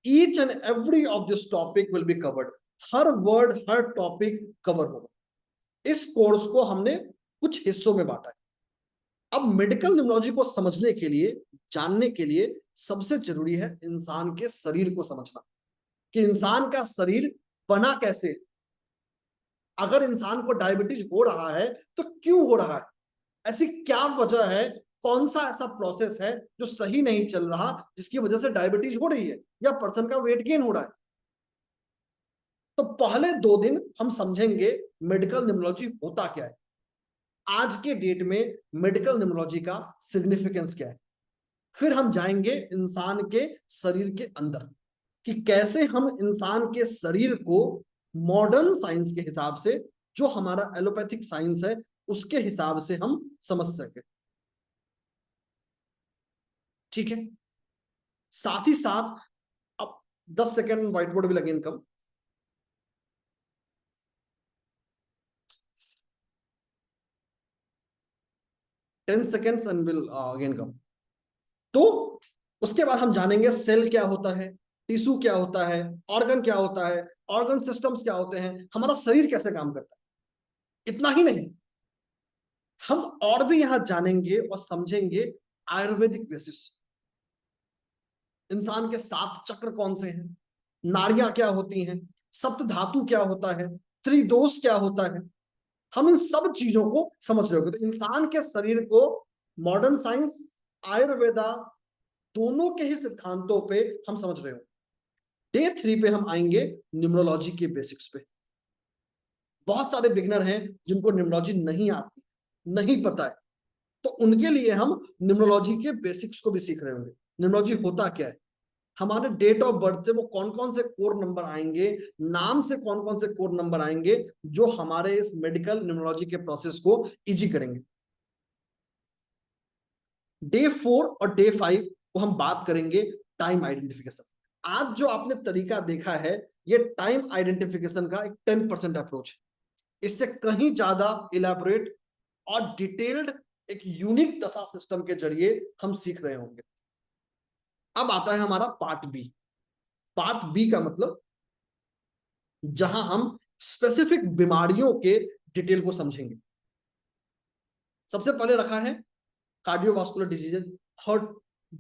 each and every of this topic will be covered. Her word, her topic cover होगा। इस कोर्स को हमने कुछ हिस्सों में बांटा है। अब मेडिकल न्यूमरोलॉजी को समझने के लिए, जानने के लिए सबसे जरूरी है इंसान के शरीर को समझना, कि इंसान का शरीर बना कैसे। अगर इंसान को डायबिटीज हो रहा है तो क्यों हो रहा है, ऐसी क्या वजह है, कौन सा ऐसा प्रोसेस है जो सही नहीं चल रहा जिसकी वजह से डायबिटीज हो रही है या पर्सन का वेट गेन हो रहा है। तो पहले 2 दिन हम समझेंगे मेडिकल न्यूमरोलॉजी होता क्या है, आज के डेट में मेडिकल न्यूमरोलॉजी का सिग्निफिकेंस क्या है। फिर हम जाएंगे इंसान के शरीर के अंदर कि कैसे हम इंसान के शरीर को मॉडर्न साइंस के हिसाब से, जो हमारा एलोपैथिक साइंस है उसके हिसाब से हम समझ सके। ठीक है, साथ ही साथ अब 10 second white board will again come. Ten seconds and will again come. तो उसके बाद हम जानेंगे सेल क्या होता है, टिश्यू क्या होता है, ऑर्गन क्या होता है, ऑर्गन सिस्टम्स क्या होते हैं, हमारा शरीर कैसे काम करता है। इतना ही नहीं, हम और भी यहां जानेंगे और समझेंगे आयुर्वेदिक बेसिस। इंसान के 7 चक्र कौन से हैं, नाड़ियां क्या होती हैं, सप्त धातु क्या होता है, त्रिदोष क्या होता है। हम इन सब चीजों को समझ रहे होंगे। तो इंसान के शरीर को मॉडर्न साइंस, आयुर्वेदा दोनों के ही सिद्धांतों पे हम समझ रहे हो। डे 3 पे हम आएंगे न्यूमरोलॉजी के बेसिक्स पे। बहुत सारे बिगिनर हैं जिनको न्यूमरोलॉजी नहीं आती, नहीं पता है, तो उनके लिए हम न्यूमरोलॉजी के बेसिक्स को भी सीख रहे होंगे। न्यूमरोलॉजी होता क्या है, हमारे डेट ऑफ बर्थ से वो कौन कौन से कोड नंबर आएंगे, नाम से कौन कौन से कोड नंबर आएंगे जो हमारे इस मेडिकल न्यूमरोलॉजी के प्रोसेस को इजी करेंगे। डे 4 और डे 5 वो हम बात करेंगे टाइम आइडेंटिफिकेशन। आज जो आपने तरीका देखा है ये टाइम आइडेंटिफिकेशन का एक 10% अप्रोच है। इससे कहीं ज्यादा इलैबोरेट और डिटेल्ड एक यूनिक दशा सिस्टम के जरिए हम सीख रहे होंगे। अब आता है हमारा पार्ट बी। पार्ट बी का मतलब जहां हम स्पेसिफिक बीमारियों के डिटेल को समझेंगे। सबसे पहले रखा है कार्डियोवास्कुलर डिजीजेज, हार्ट,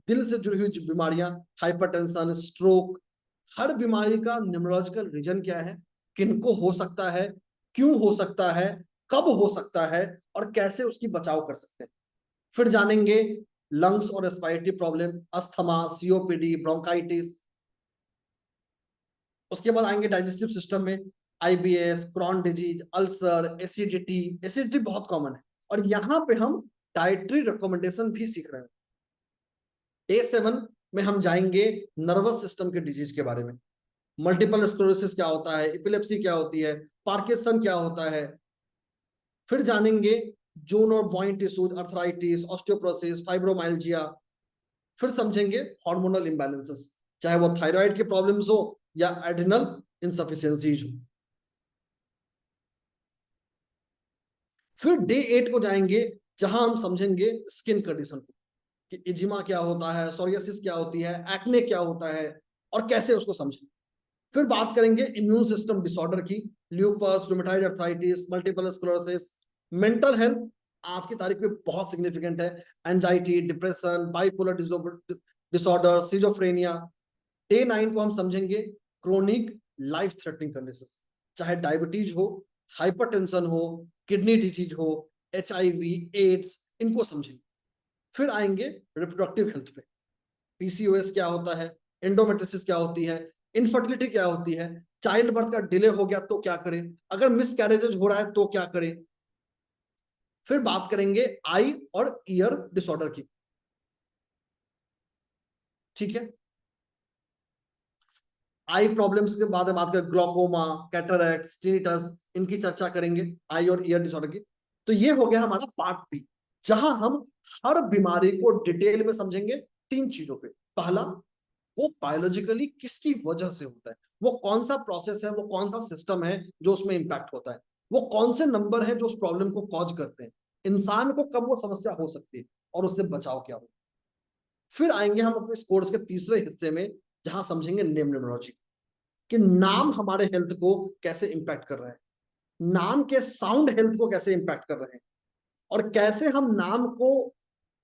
दिल से जुड़ी हुई बीमारियां, हाइपरटेंशन, स्ट्रोक। हर बीमारी का न्यूमरोलॉजिकल रीजन क्या है, किनको हो सकता है, क्यों हो सकता है, कब हो सकता है और कैसे उसकी बचाव कर सकते हैं। फिर जानेंगे लंग्स और respiratory problem, asthma, COPD, bronchitis. उसके बाद आएंगे डाइजेस्टिव सिस्टम में IBS, Crohn disease, ulcer, acidity. Acidity बहुत कॉमन है और यहां पे हम डाइटरी रिकमेंडेशन भी सीख रहे हैं। डे 7 में हम जाएंगे नर्वस सिस्टम के डिजीज के बारे में। मल्टीपल स्क्लेरोसिस क्या होता है, एपिलेप्सी क्या होती है, पार्किंसन क्या होता है। फिर जानेंगे जोन और बॉइंट टिश्यूज, अर्थराइटिस, ऑस्टियोपोरोसिस, फाइब्रोमाइल्जिया। फिर समझेंगे हार्मोनल इम्बैलेंसेस, चाहे वो थायराइड की प्रॉब्लम्स हो या एड्रिनल इनसफिशिएंसीज हो। फिर डे 8 को जाएंगे जहां हम समझेंगे स्किन कंडीशन को, कि इजिमा क्या होता है, सोरियासिस क्या होती है, एक्ने क्या होता है और कैसे उसको समझें। फिर बात करेंगे इम्यून सिस्टम डिसऑर्डर की, lupus, rheumatoid arthritis, multiple sclerosis. Mental health आज की तारीख में बहुत सिग्निफिकेंट है, anxiety, depression, bipolar disorder, schizophrenia. Day 9 को हम समझेंगे क्रोनिक लाइफ थ्रेटनिंग कंडीशन, चाहे डायबिटीज हो, हाइपरटेंशन हो, किडनी डिजीज हो, HIV, एड्स, इनको समझेंगे। फिर आएंगे रिप्रोडक्टिव हेल्थ पे, PCOS क्या होता है, एंडोमेट्रियोसिस क्या होती है, इनफर्टिलिटी क्या होती है, चाइल्ड बर्थ का डिले हो गया तो क्या करें, अगर मिस कैरेजेज हो रहा है तो क्या करें। फिर बात करेंगे आई और ईयर डिसऑर्डर की, ठीक है। आई प्रॉब्लम्स के बाद बात करें ग्लूकोमा, कैटरैक्ट्स, टिनिटस, इनकी चर्चा करेंगे, आई और ईयर डिसऑर्डर की। तो ये हो गया हमारा पार्ट बी, जहां हम हर बीमारी को डिटेल में समझेंगे 3 चीजों पे। पहला, वो बायोलॉजिकली किसकी वजह से होता है, वो कौन सा प्रोसेस है, वो कौन सा सिस्टम है जो उसमें इंपैक्ट होता है, वो कौन से नंबर है जो उस प्रॉब्लम को कॉज करते हैं, इंसान को कब वो समस्या हो सकती है और उससे बचाव क्या हो। फिर आएंगे हम अपने इस कोर्स के तीसरे हिस्से में जहां समझेंगे नेम न्यूमरोलॉजी, कि नाम हमारे हेल्थ को कैसे इंपैक्ट कर रहे हैं, नाम के साउंड हेल्थ को कैसे इंपैक्ट कर रहे हैं और कैसे हम नाम को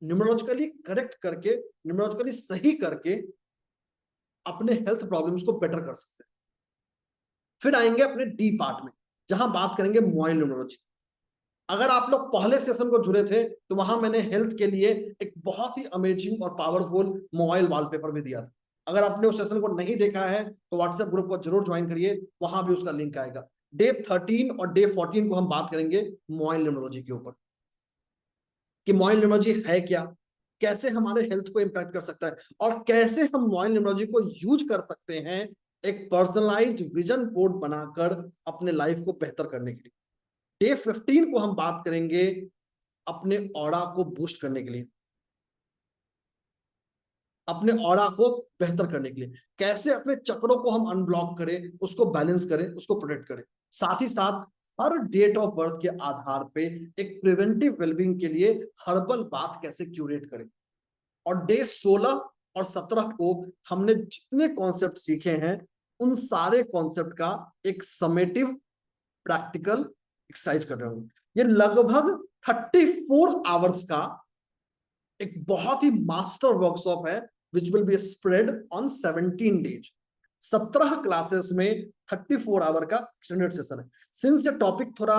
न्यूमरोलॉजिकली करेक्ट करके, न्यूमरोलॉजिकली सही करके अपने हेल्थ प्रॉब्लम्स को बेटर कर सकते हैं। फिर आएंगे अपने डी पार्ट में जहां बात करेंगे मोबाइल न्यूमरोलॉजी। अगर आप लोग पहले सेशन को जुड़े थे तो वहां मैंने हेल्थ के लिए एक बहुत ही अमेजिंग और पावरफुल मोबाइल वॉलपेपर भी दिया था। अगर आपने उस सेशन को नहीं देखा है तो व्हाट्सएप ग्रुप को जरूर ज्वाइन करिए, वहां भी उसका लिंक आएगा। डे 13 और डे 14 को हम बात करेंगे मोबाइल न्यूमरोलॉजी के ऊपर, कि मोबाइल न्यूमरोलॉजी है क्या, कैसे हमारे हेल्थ को इंपैक्ट कर सकता है और कैसे हम मोबाइल न्यूमरोलॉजी को यूज कर सकते हैं एक पर्सनलाइज्ड विजन बोर्ड बनाकर अपने लाइफ को बेहतर करने के लिए। डे 15 को हम बात करेंगे अपने ऑरा को बूस्ट करने के लिए, अपने ऑरा को बेहतर करने के लिए, कैसे अपने चक्रों को हम अनब्लॉक करें, उसको बैलेंस करें, उसको प्रोटेक्ट करें। साथ ही साथ हर डेट ऑफ बर्थ के आधार पे एक प्रिवेंटिव वेलबींग के लिए हर्बल बाथ कैसे क्यूरेट करें। और डे 16 और 17 को हमने जितने कॉन्सेप्ट सीखे हैं उन सारे कॉन्सेप्ट का एक समेटिव प्रैक्टिकल एक्सरसाइज कर रहे हूँ। ये लगभग 34 आवर्स का एक बहुत ही मास्टर वर्कशॉप है which will be spread on 17 days। 17 classes में 34 आवर का एक्सटेंडेड सेशन है। सिंस ये टॉपिक थोड़ा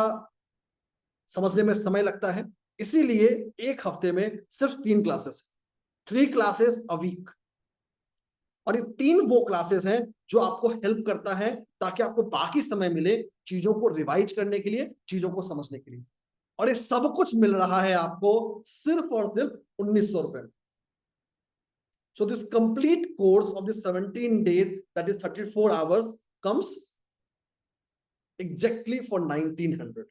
समझने में समय लगता है इसीलिए एक हफ्ते में सिर्फ 3 क्लासेस, 3 क्लासेस अ वीक। और ये 3 वो क्लासेस हैं जो आपको हेल्प करता है ताकि आपको बाकी समय मिले चीजों को रिवाइज करने के लिए, चीजों को समझने के लिए। और ये सब कुछ मिल रहा है आपको सिर्फ और सिर्फ 1900 रुपए में। So this complete course of this 17 days, that is 34 hours, comes exactly for 1900।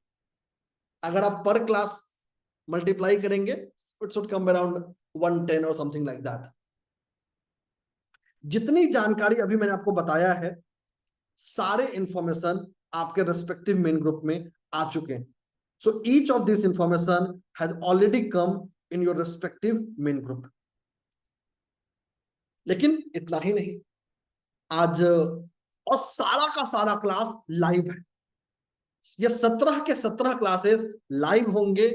अगर आप पर क्लास मल्टीप्लाई करेंगे, it should come around 110 or something like that। जितनी जानकारी अभी मैंने आपको बताया है, सारे इंफॉर्मेशन आपके रेस्पेक्टिव मेन ग्रुप में आ चुके हैं. So each of this information has already come in your respective main group. लेकिन इतना ही नहीं, आज और सारा का सारा क्लास लाइव है. ये 17 के 17 क्लासेस लाइव होंगे,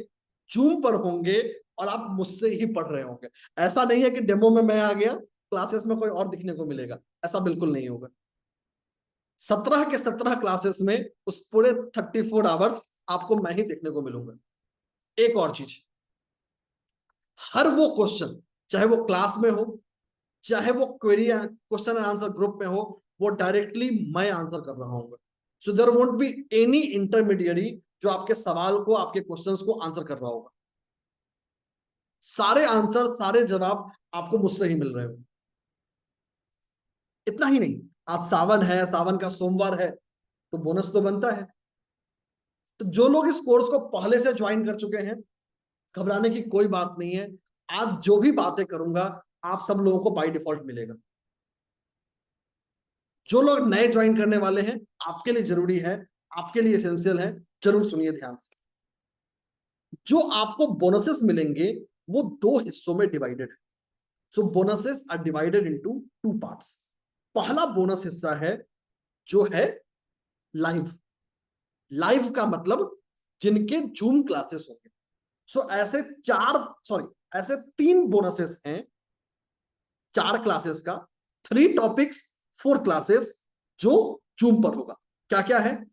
जूम पर होंगे, और आप मुझसे ही पढ़ रहे होंगे. ऐसा नहीं है कि डेमो में मैं आ गया, क्लासेस में कोई और दिखने को मिलेगा, ऐसा बिल्कुल नहीं होगा. 17 के 17 क्लासेस में उस पूरे 34 आवर्स आपको मैं ही देखने को मिलूंगा. एक और चीज, हर वो क्वेश्चन, चाहे वो क्लास में हो, चाहे वो query question and answer group में हो, वो डायरेक्टली मैं आंसर कर रहा हूँ. So there won't be any intermediary जो आपके सवाल को, आपके क्वेश्चंस को आंसर कर रहा होगा. सारे आंसर, सारे जवाब आपको मुझसे ही मिल रहे हो. इतना ही नहीं, आज सावन है, सावन का सोमवार है, तो बोनस तो बनता है. तो जो लोग इस कोर्स को पहले से ज्वाइन कर चुके हैं, घबराने की कोई बात नहीं है. आज जो भी बातें करूंगा आप सब लोगों को बाय डिफॉल्ट मिलेगा. जो लोग नए ज्वाइन करने वाले हैं, आपके लिए जरूरी है, आपके लिए एसेंशियल है, जरूर सुनिए ध्यान से. जो आपको बोनसेस मिलेंगे वो 2 हिस्सों में डिवाइडेड है. So bonuses are divided into 2 parts. पहला बोनस हिस्सा है जो है लाइव. लाइव का मतलब जिनके जूम क्लासेस होंगे. सो ऐसे 3 बोनसेस हैं, 4 क्लासेस का, 3 टॉपिक्स, 4 क्लासेस जो जूम पर होगा. क्या क्या है?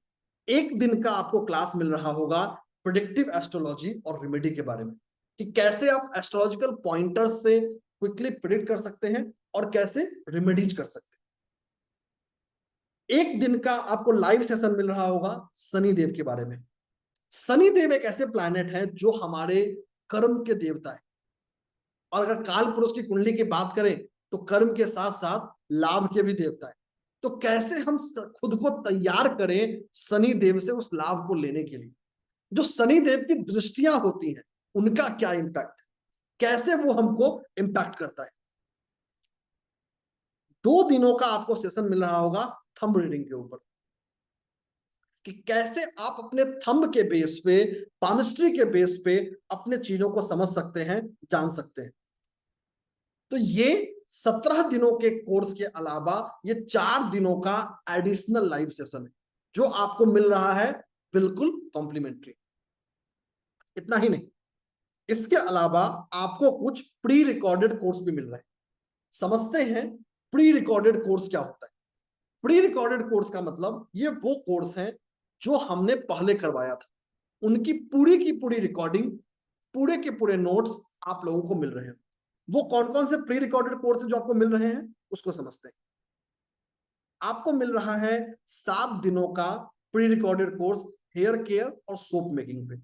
एक दिन का आपको क्लास मिल रहा होगा प्रेडिक्टिव एस्ट्रोलॉजी और रेमेडी के बारे में, कि कैसे आप एस्ट्रोलॉजिकल पॉइंटर्स से क्विकली प्रेडिक्ट कर सकते हैं और कैसे रेमेडीज कर सकते हैं. एक दिन का आपको लाइव सेशन मिल रहा होगा शनिदेव के बारे में. शनिदेव एक ऐसे प्लैनेट है जो हमारे कर्म के देवता है, और अगर काल पुरुष की कुंडली की बात करें तो कर्म के साथ साथ लाभ के भी देवता है. तो कैसे हम खुद को तैयार करें शनि देव से उस लाभ को लेने के लिए. जो शनि देव की दृष्टियां होती हैं उनका क्या इंपैक्ट, कैसे वो हमको इंपैक्ट करता है. 2 दिनों का आपको सेशन मिल रहा होगा थंब रीडिंग के ऊपर, कि कैसे आप अपने थंब के बेस पे, पामिस्ट्री के बेस पे अपने चीजों को समझ सकते हैं, जान सकते हैं. तो ये 17 दिनों के कोर्स के अलावा ये 4 दिनों का एडिशनल लाइव सेशन है जो आपको मिल रहा है बिल्कुल कॉम्प्लीमेंट्री. इतना ही नहीं, इसके अलावा आपको कुछ प्री रिकॉर्डेड कोर्स भी मिल रहे हैं. समझते हैं प्री रिकॉर्डेड कोर्स क्या होता है. प्री रिकॉर्डेड कोर्स का मतलब ये वो कोर्स है जो हमने पहले करवाया था, उनकी पूरी की पूरी रिकॉर्डिंग, पूरे के पूरे नोट्स आप लोगों को मिल रहे हैं. वो कौन कौन से प्री रिकॉर्डेड कोर्स जो आपको मिल रहे हैं उसको समझते हैं. आपको मिल रहा है 7 दिनों का pre recorded course hair care और सोप मेकिंग पे.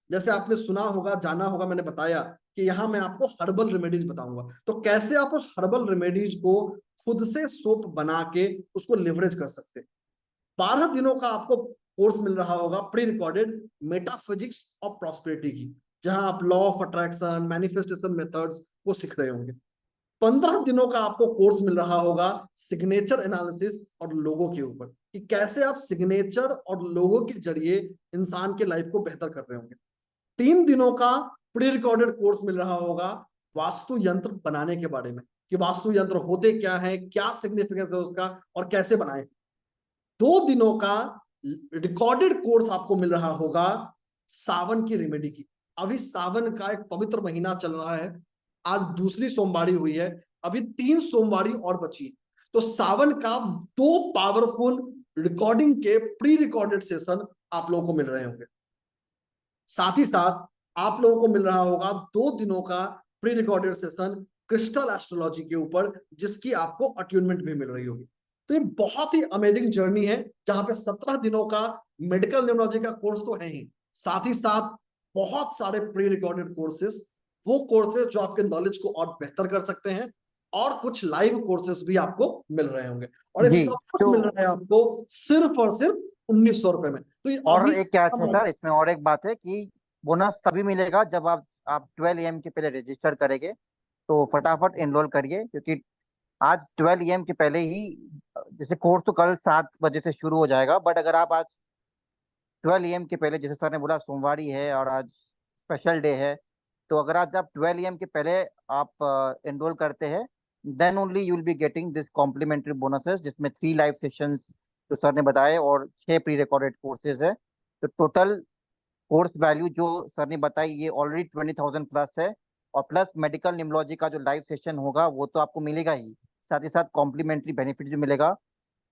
जैसे आपने सुना होगा, जाना होगा, मैंने बताया कि यहां मैं आपको हर्बल रेमेडीज बताऊंगा. तो कैसे आप उस हर्बल रेमेडीज को खुद से सोप बना के उसको लिवरेज कर सकते हैं. 12 दिनों का आपको कोर्स मिल रहा होगा pre recorded metaphysics of prosperity की, जहां आप law of attraction, manifestation methods वो सीख रहे होंगे. 15 दिनों का आपको कोर्स मिल रहा होगा सिग्नेचर एनालिसिस और लोगों के ऊपर, कि कैसे आप सिग्नेचर और लोगों के जरिए इंसान के लाइफ को बेहतर कर रहे होंगे. 3 दिनों का प्री रिकॉर्डेड कोर्स मिल रहा होगा वास्तु यंत्र बनाने के बारे में, कि वास्तु यंत्र होते क्या है, क्या सिग्निफिकेंस है उसका और कैसे बनाएं. 2 दिनों का रिकॉर्डेड कोर्स आपको मिल रहा होगा सावन की रेमेडी की. अभी सावन का एक पवित्र महीना चल रहा है, आज दूसरी सोमवारी हुई है, अभी 3 सोमवारी और बची है. तो सावन का 2 पावरफुल रिकॉर्डिंग के प्री रिकॉर्डेड सेशन आप लोगों को मिल रहे होंगे. साथ ही साथ आप लोगों को मिल रहा होगा 2 दिनों का pre recorded session crystal astrology के ऊपर, जिसकी आपको अट्यूनमेंट भी मिल रही होगी. तो ये बहुत ही अमेजिंग जर्नी है, जहां पे 17 दिनों का मेडिकल न्यूमरोलॉजी का कोर्स तो है ही, साथ ही साथ बहुत सारे प्री रिकॉर्डेड कोर्सेस, वो कोर्सेज जो आपके नॉलेज को और बेहतर कर सकते हैं, और कुछ लाइव कोर्सेज भी आपको मिल रहे होंगे. और ये जी, सब कुछ तो मिल रहा है आपको सिर्फ और सिर्फ 1900 रुपए में. तो ये और अभी एक क्या है सर, इसमें और एक बात है कि बोनस तभी मिलेगा जब आप 12 AM के पहले रजिस्टर करेंगे. तो फटाफट एनरोल करिए, क्योंकि आज 12 AM के पहले ही जैसे कोर्स तो कल 7 बजे से शुरू हो जाएगा, बट अगर आप आज 12 AM के पहले, जैसे सर ने बोला सोमवार ही है और आज स्पेशल डे है, तो अगर आज आप 12 AM के पहले आप एनरोल करते हैं, then only you will be getting this complimentary bonuses, जिसमें 3 लाइव सेशंस जो सर ने बताए और 6 प्री रिकॉर्डेड कोर्सेज है। तो टोटल कोर्स वैल्यू जो सर ने बताई ये ऑलरेडी 20,000 प्लस है, और प्लस मेडिकल निमोलॉजी का जो लाइव सेशन होगा वो तो आपको मिलेगा ही, साथ ही साथ कॉम्प्लीमेंट्री बेनिफिट भी मिलेगा।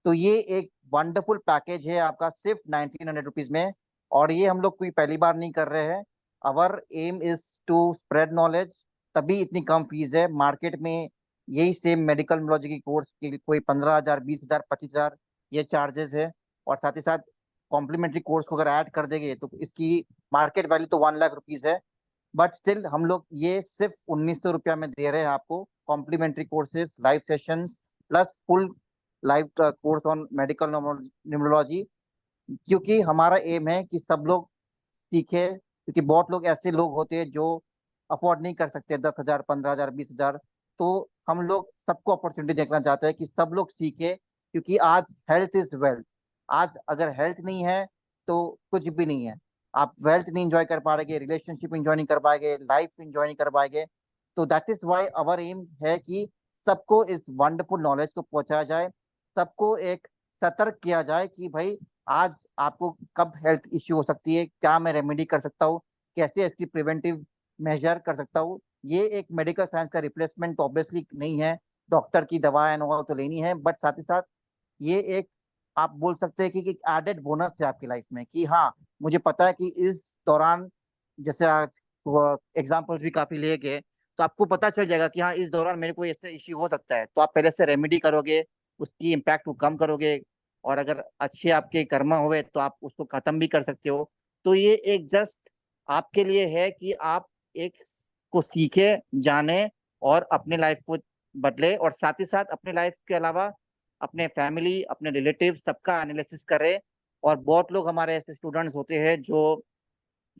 तो ये एक वंडरफुल पैकेज है आपका सिर्फ 1900 रुपीज में, और ये हम लोग कोई पहली बार नहीं कर रहे हैं। Our aim is to spread knowledge, तभी इतनी कम फीस है। मार्केट में यही सेम मेडिकल निमोलॉजी की कोर्स की कोई 15,000, 20,000, 25,000 ये चार्जेस है, और साथ ही साथ कॉम्प्लीमेंट्री कोर्स को अगर ऐड कर देंगे तो इसकी मार्केट वैल्यू तो 1 लाख रुपीज है। बट स्टिल हम लोग ये सिर्फ 1,900 रुपया में दे रहे हैं आपको, complimentary courses, live sessions plus full live course on medical numerology, क्योंकि हमारा एम है कि सब लोग सीखे, क्योंकि बहुत लोग ऐसे लोग होते हैं जो अफोर्ड नहीं कर सकते 10,000, 15,000, 20,000। तो हम लोग सबको अपॉर्चुनिटी देखना चाहते हैं कि सब लोग सीखे, क्योंकि आज हेल्थ इज वेल्थ। आज अगर हेल्थ नहीं है तो कुछ भी नहीं है। आप वेल्थ नहीं एंजॉय कर पाएंगे, रिलेशनशिप एंजॉय नहीं कर पाएंगे, लाइफ एंजॉय नहीं कर पाएंगे। तो that is why our aim है कि सबको इस वंडरफुल नॉलेज को पहुंचाया जाए, सबको एक सतर्क किया जाए कि भाई आज आपको कब हेल्थ इश्यू हो सकती है, क्या मैं रेमेडी कर सकता हूँ, कैसे इसकी प्रिवेंटिव मेजर कर सकता हूँ। ये एक मेडिकल साइंस का रिप्लेसमेंट ऑब्वियसली नहीं है, डॉक्टर की दवा एंड ऑल तो लेनी है, बट साथ ही साथ ये एक आप बोल सकते हैं कि एक एडेड बोनस है आपकी लाइफ में, कि हाँ मुझे पता है कि इस दौरान, जैसे आज एग्जाम्पल्स भी काफी ले गए, तो आपको पता चल जाएगा कि हाँ इस दौरान मेरे को ऐसे इश्यू हो सकता है, तो आप पहले से रेमेडी करोगे, उसकी इम्पैक्ट को कम करोगे, और अगर अच्छे आपके कर्म हुए तो आप उसको खत्म भी कर सकते हो। तो ये एक जस्ट आपके लिए है कि आप एक को सीखे, जाने और अपने लाइफ को बदले, और साथ ही साथ अपने लाइफ के अलावा अपने फैमिली, अपने रिलेटिव सबका एनालिसिस करें। और बहुत लोग हमारे ऐसे स्टूडेंट्स होते हैं जो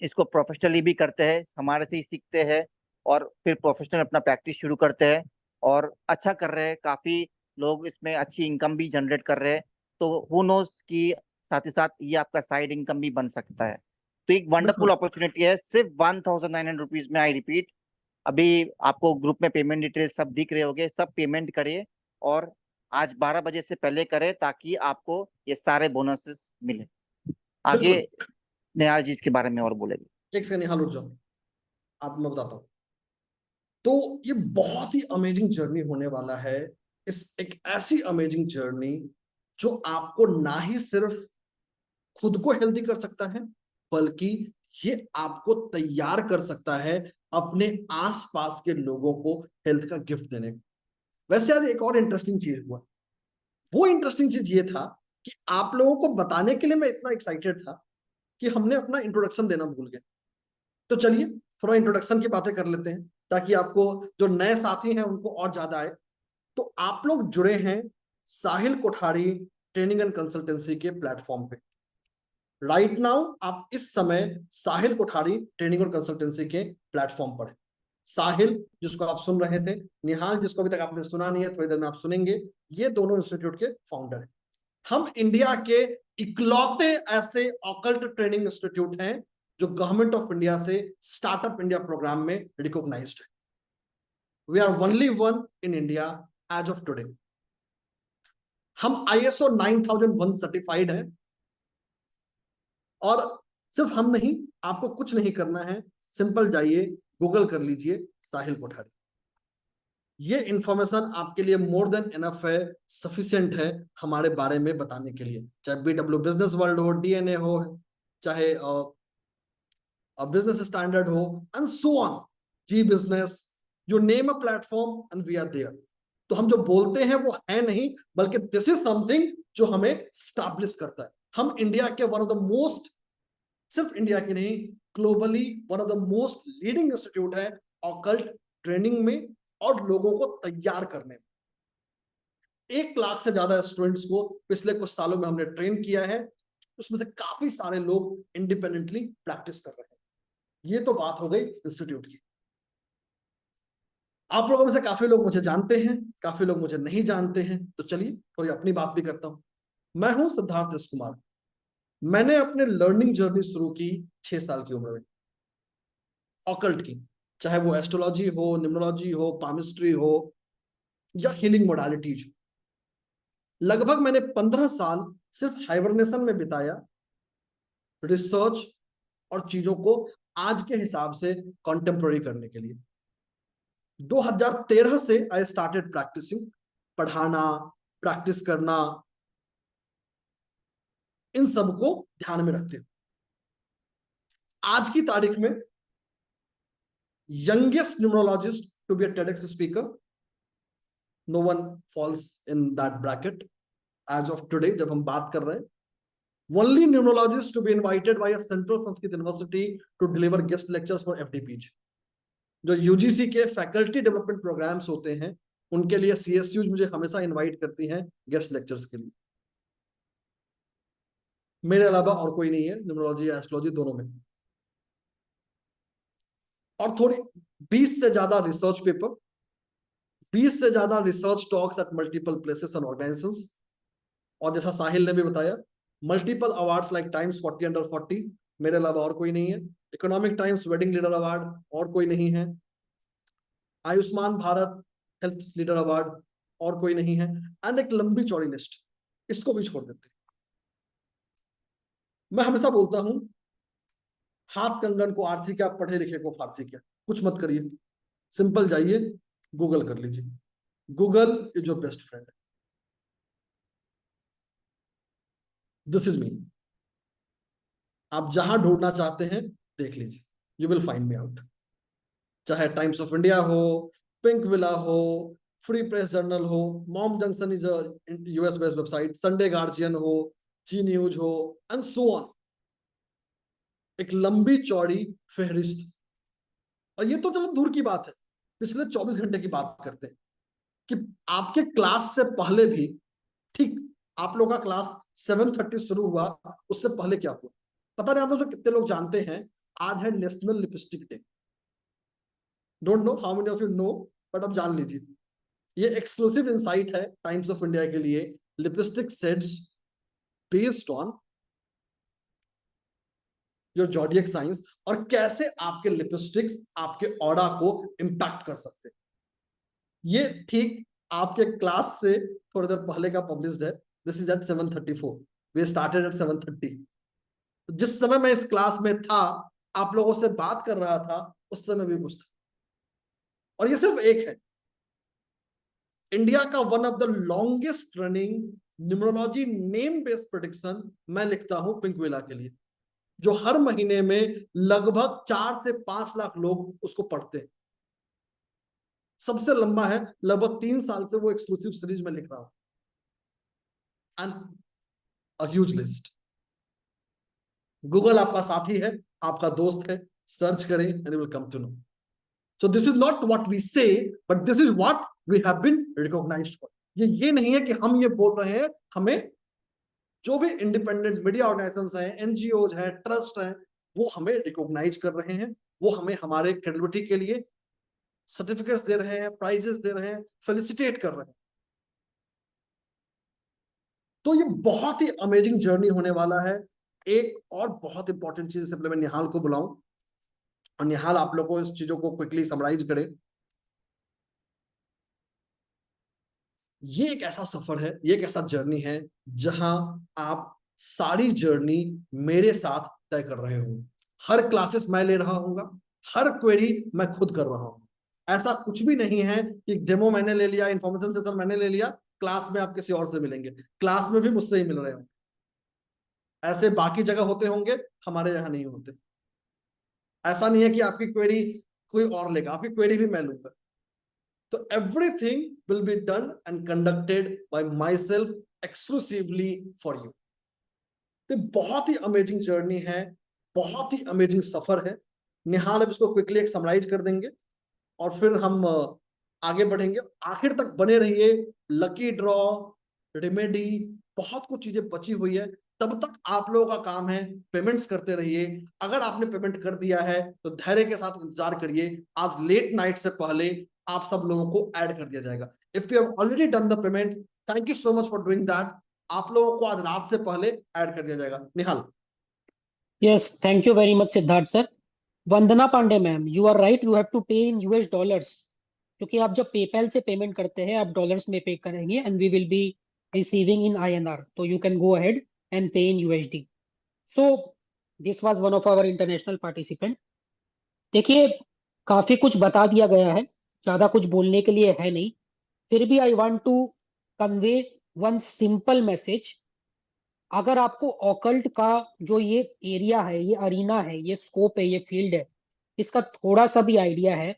इसको प्रोफेशनली भी करते हैं, हमारे से ही सीखते हैं और फिर प्रोफेशनल अपना प्रैक्टिस शुरू करते हैं, और अच्छा कर रहे हैं। काफी लोग इसमें अच्छी इनकम भी जनरेट कर रहे हैं। तो हु नोज कि साथ ही साथ ये आपका साइड इनकम भी बन सकता है। तो एक वंडरफुल अपॉर्चुनिटी है सिर्फ 1900 रुपीज में। आई रिपीट, अभी आपको ग्रुप में पेमेंट डिटेल्स सब दिख रहे होंगे, सब पेमेंट करिए और आज 12 बजे से पहले करें, ताकि आपको ये सारे बोनसेस मिले। आगे निहाल जी इसके बारे में और बोलेंगे। एक सेकंड निहाल उठ जाओ, आप मैं बताता हूँ। तो ये बहुत ही अमेजिंग जर्नी होने वाला है। इस एक ऐसी अमेजिंग जर्नी जो आपको ना ही सिर्फ खुद को हेल्दी कर सकता है, बल्कि ये आपको तैयार कर सकता है अपने आसपास के लोगों को हेल्थ का गिफ्ट देने का। वैसे आज एक और इंटरेस्टिंग चीज हुआ। वो इंटरेस्टिंग चीज ये था कि आप लोगों को बताने के लिए मैं इतना एक्साइटेड था कि हमने अपना इंट्रोडक्शन देना भूल गए। तो चलिए थोड़ा इंट्रोडक्शन की बातें कर लेते हैं, ताकि आपको जो नए साथी हैं उनको और ज्यादा आए। तो आप लोग जुड़े हैं साहिल कोठारी ट्रेनिंग एंड कंसल्टेंसी के प्लेटफॉर्म पे। राइट नाउ आप इस समय साहिल कोठारी ट्रेनिंग और कंसल्टेंसी के प्लेटफॉर्म पर है। साहिल जिसको आप सुन रहे थे, निहाल जिसको अभी तक आपने सुना नहीं है, थोड़ी देर में आप सुनेंगे, ये दोनों इंस्टीट्यूट के फाउंडर हैं। हम इंडिया के इकलौते ऐसे ऑकल्ट ट्रेनिंग इंस्टीट्यूट हैं जो गवर्नमेंट ऑफ इंडिया से स्टार्टअप इंडिया प्रोग्राम में रिकॉग्नाइज्ड है। We are only one in India as of today. हम ISO 9001 सर्टिफाइड है, और सिर्फ हम नहीं, आपको कुछ नहीं करना है, सिंपल जाइए गूगल कर लीजिए साहिल कोठारी। ये इंफॉर्मेशन आपके लिए मोर देन इनफ है, सफिशिएंट है हमारे बारे में बताने के लिए। चाहे BW बिजनेस वर्ल्ड हो, DNA हो, चाहे बिजनेस स्टैंडर्ड हो, and so on, Zee business, you name a platform and we are there. तो हम जो बोलते हैं वो है नहीं, बल्कि दिस इज समथिंग जो हमें स्टैब्लिश करता है। हम इंडिया के वन ऑफ द मोस्ट, सिर्फ इंडिया के नहीं, globally one of the most leading institute है ऑकल्ट ट्रेनिंग में और लोगों को तैयार करने में। 1 लाख से ज्यादा स्टूडेंट्स को पिछले कुछ सालों में हमने ट्रेन किया है, उसमें से काफी सारे लोग इंडिपेंडेंटली प्रैक्टिस कर रहे हैं। ये तो बात हो गई इंस्टीट्यूट की। आप लोगों में से काफी लोग मुझे जानते हैं, काफी लोग मुझे नहीं जानते हैं, तो चलिए थोड़ी अपनी बात भी करता हूं। मैं हूं सिद्धार्थ एस कुमार। मैंने अपने लर्निंग जर्नी शुरू की 6 साल की उम्र में, ऑकल्ट की, चाहे वो एस्ट्रोलॉजी हो, न्यूमरोलॉजी हो, पामिस्ट्री हो या हीलिंग मोडालिटीज। लगभग मैंने 15 साल सिर्फ हाइबरनेशन में बिताया, रिसर्च और चीजों को आज के हिसाब से कॉन्टेम्पोररी करने के लिए। 2013 से आई स्टार्टेड प्रैक्टिसिंग, पढ़ाना, प्रैक्टिस करना, इन सबको ध्यान में रखते हुए आज की तारीख में youngest numerologist to be a TEDx speaker. No one falls in that bracket as of today, जब हम बात कर रहे हैं। Only numerologist to be invited by a Central Sanskrit University to deliver guest lectures for FDPs. जो UGC के faculty development programmes होते हैं, उनके लिए CSUs मुझे हमेशा इनवाइट करती हैं गेस्ट लेक्चर्स के लिए। मेरे अलावा और कोई नहीं है न्यूमरोलॉजी या एस्ट्रोलॉजी दोनों में। और थोड़ी 20 से ज्यादा रिसर्च पेपर, 20 से ज्यादा research talks at multiple places and organisations, और जैसा साहिल ने भी बताया, multiple awards like times 40 under 40, मेरे अलावा और कोई नहीं है। Economic times wedding leader award, और कोई नहीं है। Ayushman Bharat health leader award, और कोई नहीं है। एंड एक लंबी चौड़ी लिस्ट, इसको भी छोड़ देते हैं। मैं हमेशा बोलता हूं, हाथ कंगन को आरसी क्या, पढ़े लिखे को फारसी क्या। कुछ मत करिए, सिंपल जाइए, गूगल कर लीजिए। Google is your best friend. This is me. आप जहां ढूंढना चाहते हैं देख लीजिए, you will find me out. चाहे टाइम्स ऑफ इंडिया हो, पिंक विला हो, फ्री प्रेस जर्नल हो, mom junction is US based website, Sunday guardian हो, जी न्यूज हो, एंड सो ऑन। एक लंबी चौड़ी फहरिस्त। और ये तो चलो दूर की बात है, पिछले 24 घंटे की बात करते हैं कि आपके क्लास से पहले भी, ठीक आप लोगों का क्लास 7:30 शुरू हुआ, उससे पहले क्या हुआ पता नहीं। आप लोग कितने लोग जानते हैं आज है national lipstick day. Don't know how many of you know, but अब जान लीजिए, ये एक्सक्लूसिव इनसाइट है टाइम्स ऑफ इंडिया के लिए। Lipstick shades based on your zodiac science, और कैसे आपके लिपस्टिक्स आपके ऑरा को इंपैक्ट कर सकते हैं। ये ठीक आपके क्लास से थोड़ी देर पहले का पब्लिश्ड है। This is at 7:34, we started at 7:30। जिस समय मैं इस क्लास में था, आप लोगों से बात कर रहा था, उस समय भी कुछ था। और ये सिर्फ एक है, इंडिया का one of the longest running numerology name based prediction मैं लिखता हूं पिंक विला के लिए, जो हर महीने में लगभग 4 से 5 लाख लोग उसको पढ़ते हैं। सबसे लंबा है, लगभग 3 साल से वो एक्सक्लूसिव सीरीज में लिख रहा हूं। And a huge list. Google आपका साथी है, आपका दोस्त है, सर्च करें and you will come to know. So this is not what we say, but this is what we have been recognised for. ये नहीं है कि हम ये बोल रहे हैं, हमें जो भी इंडिपेंडेंट मीडिया ऑर्गेनाइजेशंस हैं, NGOs हैं, ट्रस्ट हैं, वो हमें रिकॉग्नाइज कर रहे हैं। वो हमें हमारे क्रेडिबिलिटी के लिए सर्टिफिकेट्स दे रहे हैं, प्राइजेस दे रहे हैं, फेलिसिटेट कर रहे हैं। तो ये बहुत ही अमेजिंग जर्नी होने वाला है। एक और बहुत इंपॉर्टेंट चीज, से पहले मैं निहाल को बुलाऊं और निहाल आप लोगों को इस चीजों को क्विकली समराइज करे। ये एक ऐसा सफर है, ये एक ऐसा जर्नी है जहां आप सारी जर्नी मेरे साथ तय कर रहे हो। हर क्लासेस मैं ले रहा हूँ, हर क्वेरी मैं खुद कर रहा हूँ। ऐसा कुछ भी नहीं है कि डेमो मैंने ले लिया, इंफॉर्मेशन सेशन मैंने ले लिया, क्लास में आप किसी और से मिलेंगे। क्लास में भी मुझसे ही मिल रहे हो। ऐसे बाकी जगह होते होंगे, हमारे यहाँ नहीं होते। ऐसा नहीं है कि आपकी क्वेरी कोई और लेगा, आपकी क्वेरी भी मैं लूंगा। तो everything will be done and conducted by my self exclusively for you. तो बहुत ही अमेजिंग जर्नी है, बहुत ही अमेजिंग सफर है। निहाल अब इसको क्विकली एक समराइज कर देंगे और फिर हम आगे बढ़ेंगे। आखिर तक बने रहिए। लकी ड्रॉ, रेमेडी, बहुत कुछ चीजें बची हुई है। तब तक आप लोगों का काम है पेमेंट्स करते रहिए। अगर आपने पेमेंट कर दिया है तो धैर्य के साथ इंतजार करिए। आज लेट नाइट से पहले आप सब लोगों को ऐड कर दिया जाएगा। If you have already done the payment, thank you so much for doing that. आप लोगों को आज रात से पहले ऐड कर दिया जाएगा। Nihal. Yes, thank you very much, Siddharth sir. Vandana Pandey ma'am, you are right, you have to pay in US dollars, क्योंकि आप जब पेपैल से पेमेंट करते हैं आप डॉलर्स में पे करेंगे and we will be receiving in INR, तो you can go ahead and pay in USD. So this was one of our international participant. देखिए, काफी कुछ बता दिया गया है, ज्यादा कुछ बोलने के लिए है नहीं, फिर भी I want to convey one simple message. अगर आपको ऑकल्ट का जो ये एरिया है, ये अरीना है, ये स्कोप है, ये फील्ड है, इसका थोड़ा सा भी आइडिया है,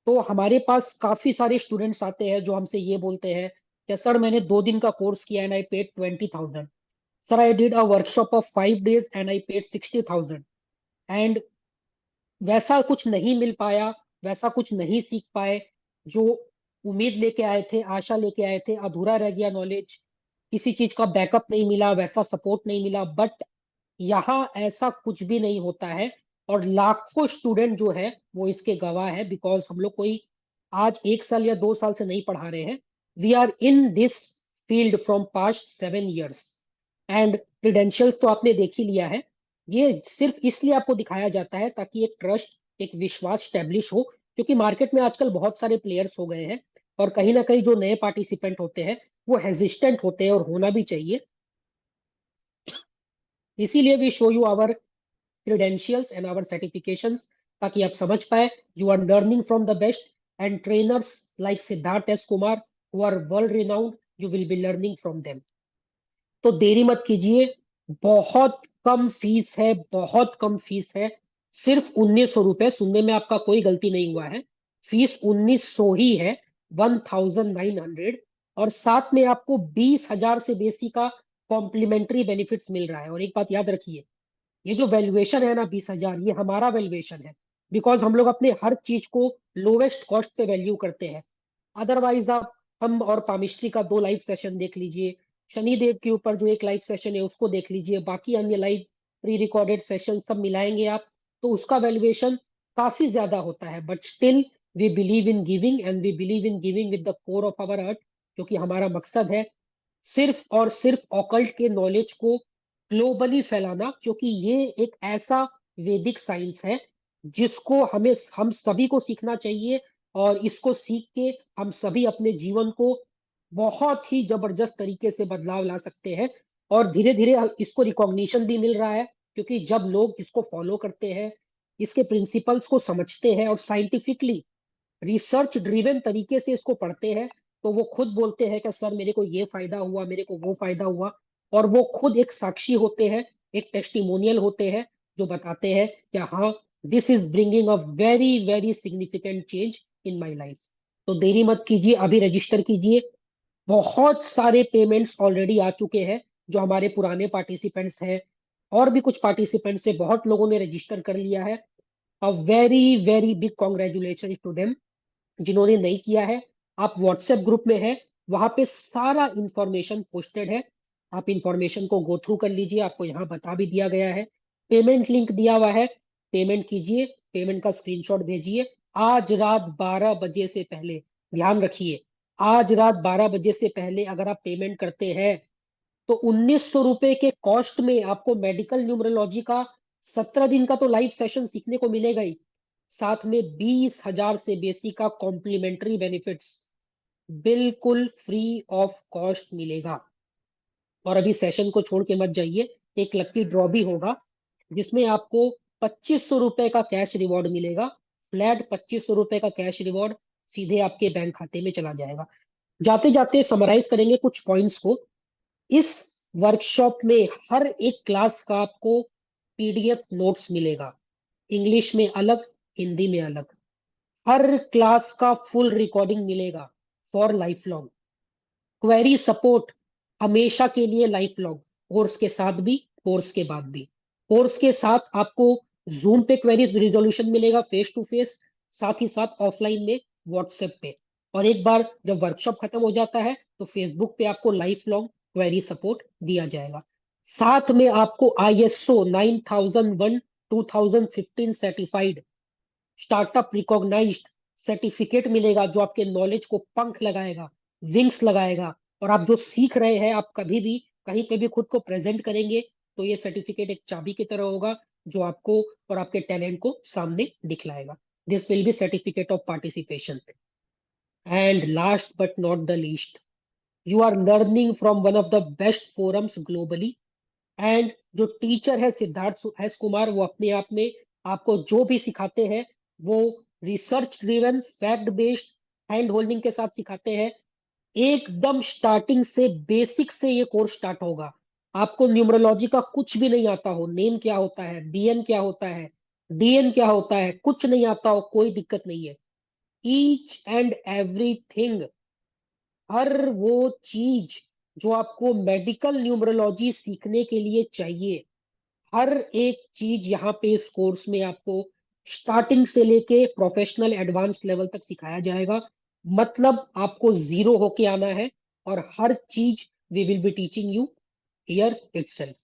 तो हमारे पास काफी सारे स्टूडेंट्स आते हैं जो हमसे ये बोलते हैं कि सर मैंने 2 दिन का कोर्स किया and I paid 20,000, sir I did a workshop of 5 days and I paid 60,000, and वैसा कुछ नहीं मिल पाया, वैसा कुछ नहीं सीख पाए, जो उम्मीद लेके आए थे, आशा लेके आए थे, अधूरा रह गया नॉलेज, किसी चीज का बैकअप नहीं मिला, वैसा सपोर्ट नहीं मिला। बट यहाँ ऐसा कुछ भी नहीं होता है, और लाखों स्टूडेंट जो है वो इसके गवाह है, बिकॉज हम लोग कोई आज 1 साल या 2 साल से नहीं पढ़ा रहे हैं, we are in this field from past 7 years, and credentials तो आपने देख ही लिया है। ये सिर्फ इसलिए आपको दिखाया जाता है ताकि एक ट्रस्ट, एक विश्वास स्टैब्लिश हो, क्योंकि मार्केट में आजकल बहुत सारे प्लेयर्स हो गए हैं, और कहीं ना कहीं जो नए पार्टिसिपेंट होते हैं वो हेजिस्टेंट होते हैं, और होना भी चाहिए। इसीलिए we show you our credentials and our certifications, ताकि आप समझ पाए you are learning from the best, and trainers like Siddharth S. Kumar who are world renowned, you will be learning from them. तो देरी मत कीजिए, बहुत कम फीस है, बहुत कम फीस है, सिर्फ 1900 रुपए। सुनने में आपका कोई गलती नहीं हुआ है, फीस 1900 ही है, 1900, और साथ में आपको 20,000 से बेसी का कॉम्प्लीमेंट्री बेनिफिट्स मिल रहा है। और एक बात याद रखिए, ये जो वैल्यूएशन है ना 20,000, ये हमारा वैल्यूएशन है, बिकॉज हम लोग अपने हर चीज को लोवेस्ट कॉस्ट पे वैल्यू करते हैं। अदरवाइज आप हम और पामिस्ट्री का 2 लाइव सेशन देख लीजिए, शनिदेव के ऊपर जो एक लाइव सेशन है उसको देख लीजिए, बाकी अन्य लाइव प्री रिकॉर्डेड सेशन सब मिलाएंगे आप, तो उसका वैल्यूएशन काफी ज्यादा होता है। But still we believe in giving, and we believe in giving with the core of our heart, क्योंकि हमारा मकसद है सिर्फ और सिर्फ ऑकल्ट के नॉलेज को ग्लोबली फैलाना, क्योंकि ये एक ऐसा वैदिक साइंस है जिसको हम सभी को सीखना चाहिए, और इसको सीख के हम सभी अपने जीवन को बहुत ही जबरदस्त तरीके से बदलाव ला सकते हैं। और धीरे धीरे इसको रिकॉग्निशन भी मिल रहा है, क्योंकि जब लोग इसको फॉलो करते हैं, इसके प्रिंसिपल्स को समझते हैं और साइंटिफिकली रिसर्च ड्रिवन तरीके से इसको पढ़ते हैं, तो वो खुद बोलते हैं कि सर मेरे को ये फायदा हुआ, मेरे को वो फायदा हुआ, और वो खुद एक साक्षी होते हैं, एक टेस्टिमोनियल होते हैं, जो बताते हैं कि हाँ this is bringing a very very significant change in my life. तो देरी मत कीजिए, अभी रजिस्टर कीजिए। बहुत सारे पेमेंट्स ऑलरेडी आ चुके हैं, जो हमारे पुराने पार्टिसिपेंट्स हैं, और भी कुछ पार्टिसिपेंट्स से बहुत लोगों ने रजिस्टर कर लिया है। A very very big congratulation to them. जिन्होंने नहीं किया है, आप व्हाट्सएप ग्रुप में है, वहां पे सारा इंफॉर्मेशन पोस्टेड है, आप इंफॉर्मेशन को गो थ्रू कर लीजिए, आपको यहाँ बता भी दिया गया है, पेमेंट लिंक दिया हुआ है, पेमेंट कीजिए, पेमेंट का स्क्रीनशॉट भेजिए। आज रात 12 बजे से पहले, ध्यान रखिए, आज रात 12 बजे से पहले अगर आप पेमेंट करते हैं तो 1900 रुपए के कॉस्ट में आपको मेडिकल न्यूमरोलॉजी का 17 दिन का तो लाइव सेशन सीखने को मिलेगा ही, साथ में 20,000 से बेसी का कॉम्प्लीमेंट्री बेनिफिट्स बिल्कुल फ्री ऑफ कॉस्ट मिलेगा। और अभी सेशन को छोड़ के मत जाइए, एक लकी ड्रॉ भी होगा जिसमें आपको 2500 रुपए का कैश रिवॉर्ड मिलेगा, फ्लैट 2500 रुपए का कैश रिवॉर्ड सीधे आपके बैंक खाते में चला जाएगा। जाते जाते समराइज करेंगे कुछ पॉइंट्स को। इस वर्कशॉप में हर एक क्लास का आपको पीडीएफ नोट्स मिलेगा, इंग्लिश में अलग, हिंदी में अलग, हर क्लास का फुल रिकॉर्डिंग मिलेगा for life long, query support हमेशा के लिए लाइफ लॉन्ग, कोर्स के साथ भी, कोर्स के बाद भी। कोर्स के साथ आपको जूम पे क्वेरीज रिजोल्यूशन मिलेगा फेस टू फेस, साथ ही साथ ऑफलाइन में व्हाट्सएप पे, और एक बार जब वर्कशॉप खत्म हो जाता है तो फेसबुक पे आपको लाइफ लॉन्ग क्वेरी सपोर्ट दिया जाएगा। साथ में आपको ISO 9001 2015 certified, startup recognised certificate मिलेगा जो आपके नॉलेज को पंख लगाएगा, विंग्स लगाएगा, और आप जो सीख रहे हैं आप कभी भी कहीं पे भी खुद को प्रेजेंट करेंगे तो ये सर्टिफिकेट एक चाबी की तरह होगा जो आपको और आपके टैलेंट को सामने दिखलाएगा. This will be certificate of participation. And last but not the least, you are learning from one of the best forums globally. And जो टीचर है सिद्धार्थ एस कुमार, वो अपने आप में आपको जो भी सिखाते हैं वो research driven, fact based hand holding के साथ सिखाते हैं. एकदम स्टार्टिंग से, बेसिक से ये कोर्स स्टार्ट होगा. आपको न्यूमरोलॉजी का कुछ भी नहीं आता हो, नेम क्या होता है, बीएन क्या होता है, डीएन क्या होता है, कुछ नहीं आता हो, कोई दिक्कत नहीं है. ईच एंड एवरीथिंग, हर वो चीज जो आपको मेडिकल न्यूमरोलॉजी सीखने के लिए चाहिए, हर एक चीज यहाँ पे इस कोर्स में आपको स्टार्टिंग से लेके प्रोफेशनल एडवांस लेवल तक सिखाया जाएगा. मतलब आपको जीरो होके आना है और हर चीज we will be teaching you here itself.